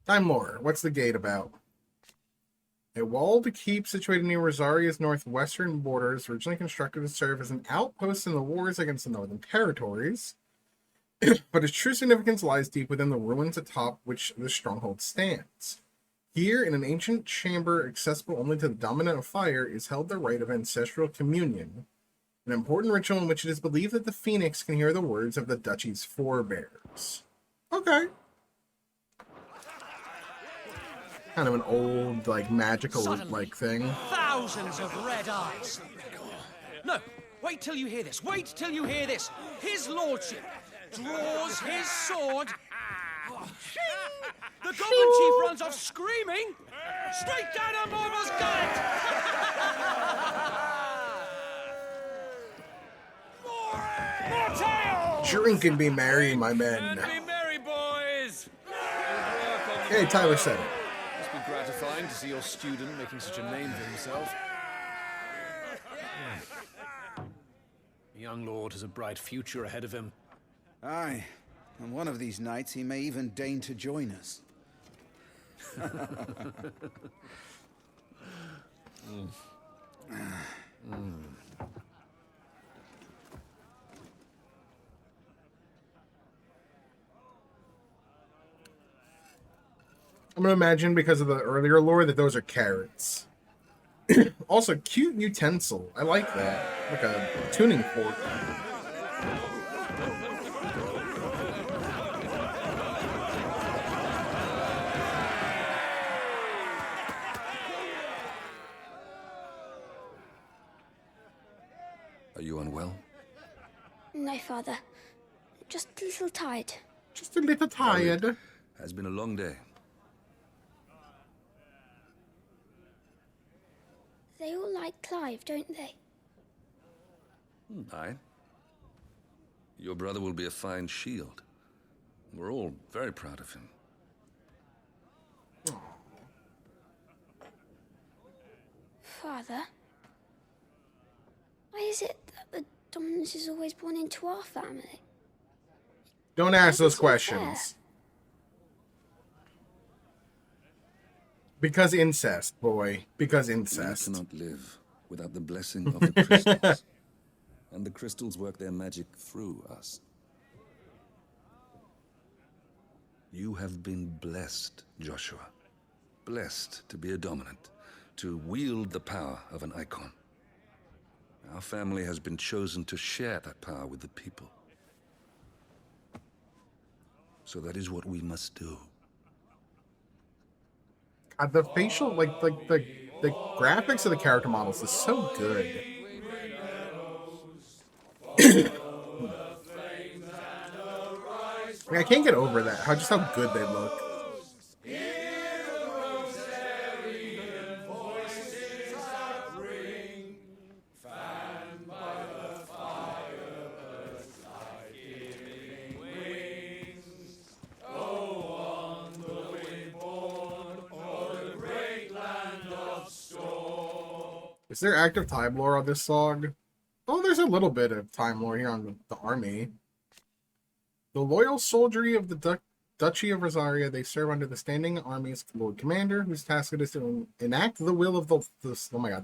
Time Lore. What's the gate about? A walled keep situated near Rosaria's northwestern borders, originally constructed to serve as an outpost in the wars against the Northern Territories, but its true significance lies deep within the ruins atop which the stronghold stands. Here, in an ancient chamber accessible only to the dominant of fire, is held the rite of ancestral communion, an important ritual in which it is believed that the phoenix can hear the words of the duchy's forebears. Okay. Kind of an old, like, magical, like, thing. Thousands of red eyes. No, wait till you hear this. Wait till you hear this. His lordship draws his sword. The goblin chief runs off screaming. Straight down a Mormor's gullet. More tales! Drink and be merry, my men. Be merry, boys. Hey, Tyler said it. Must be gratifying to see your student making such a name for himself. The young lord has a bright future ahead of him. Aye, and one of these nights he may even deign to join us. I'm gonna imagine, because of the earlier lore, that those are carrots. Also, cute utensil. I like that. Like a tuning fork. Are you unwell? No, Father. Just a little tired. Just a little tired. Has been a long day. They all like Clive, don't they? Aye. Your brother will be a fine shield. We're all very proud of him. Father? Why is it that the dominance is always born into our family? Don't ask those Fair. questions. Because incest, boy. Because incest. We cannot live without the blessing of the crystals. And the crystals work their magic through us. You have been blessed, Joshua. Blessed to be a dominant, to wield the power of an Eikon. Our family has been chosen to share that power with the people. So that is what we must do. God, the facial, like the graphics of the character models is so good. I can't get over that. Just how good they look. Is there active time lore on this song? Oh, there's a little bit of time lore here on the army. The loyal soldiery of the Duchy of Rosaria, they serve under the standing army's Lord Commander, whose task it is to enact the will of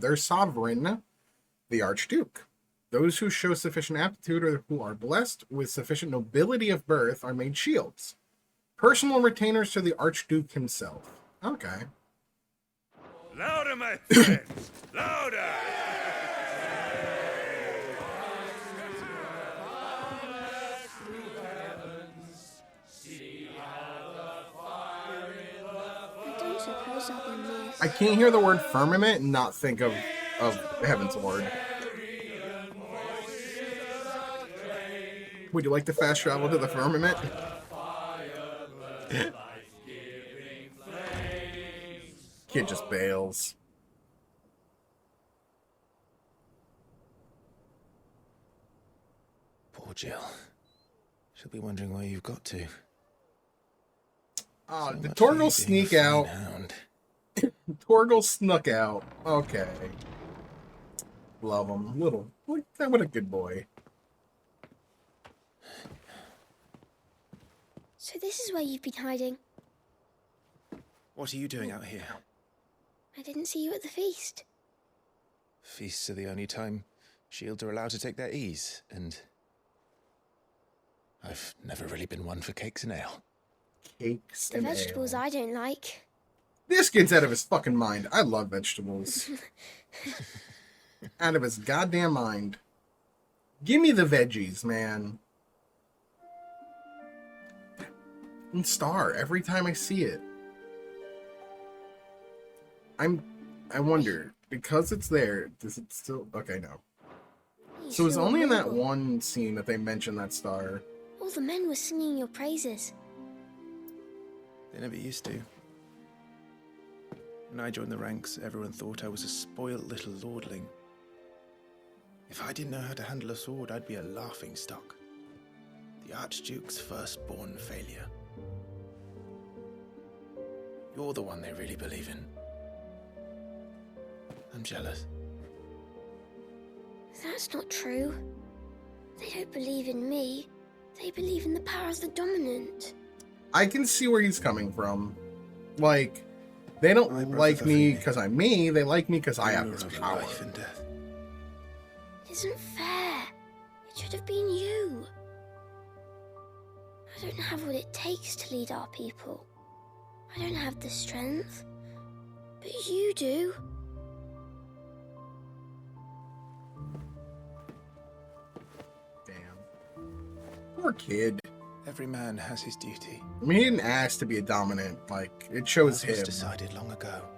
their sovereign, the Archduke. Those who show sufficient aptitude or who are blessed with sufficient nobility of birth are made shields. Personal retainers to the Archduke himself. Okay. Louder, my friends! Louder! I don't suppose I'll be missed. I can't hear the word firmament and not think of of Heaven's Ward. Would you like to fast travel to the firmament? Kid just bails. Poor Jill. She'll be wondering where you've got to. Oh, So did much Torgal for you sneak being a out? fine hound. Torgal snuck out. Okay. Love him. What a good boy. So this is where you've been hiding. What are you doing out here? I didn't see you at the feast. Feasts are the only time shields are allowed to take their ease, and I've never really been one for cakes and ale. Cakes The and vegetables ale. I don't like. This kid's out of his fucking mind. I love vegetables. Out of his goddamn mind. Give me the veggies, man. And star every time I see it. I wonder, because it's there, does it still... Okay, no. So it's only in that one scene that they mention that star. All the men were singing your praises. They never used to. When I joined the ranks, everyone thought I was a spoilt little lordling. If I didn't know how to handle a sword, I'd be a laughingstock. The Archduke's firstborn failure. You're the one they really believe in. I'm jealous. That's not true. They don't believe in me. They believe in the power of the dominant. I can see where he's coming from. Like, they don't like me because I'm me. They like me because I have this power. Life and death. It isn't fair. It should have been you. I don't have what it takes to lead our people. I don't have the strength. But you do. Poor kid. Every man has his duty. I mean, he didn't ask to be a dominant. Like, it shows That was him. decided long ago.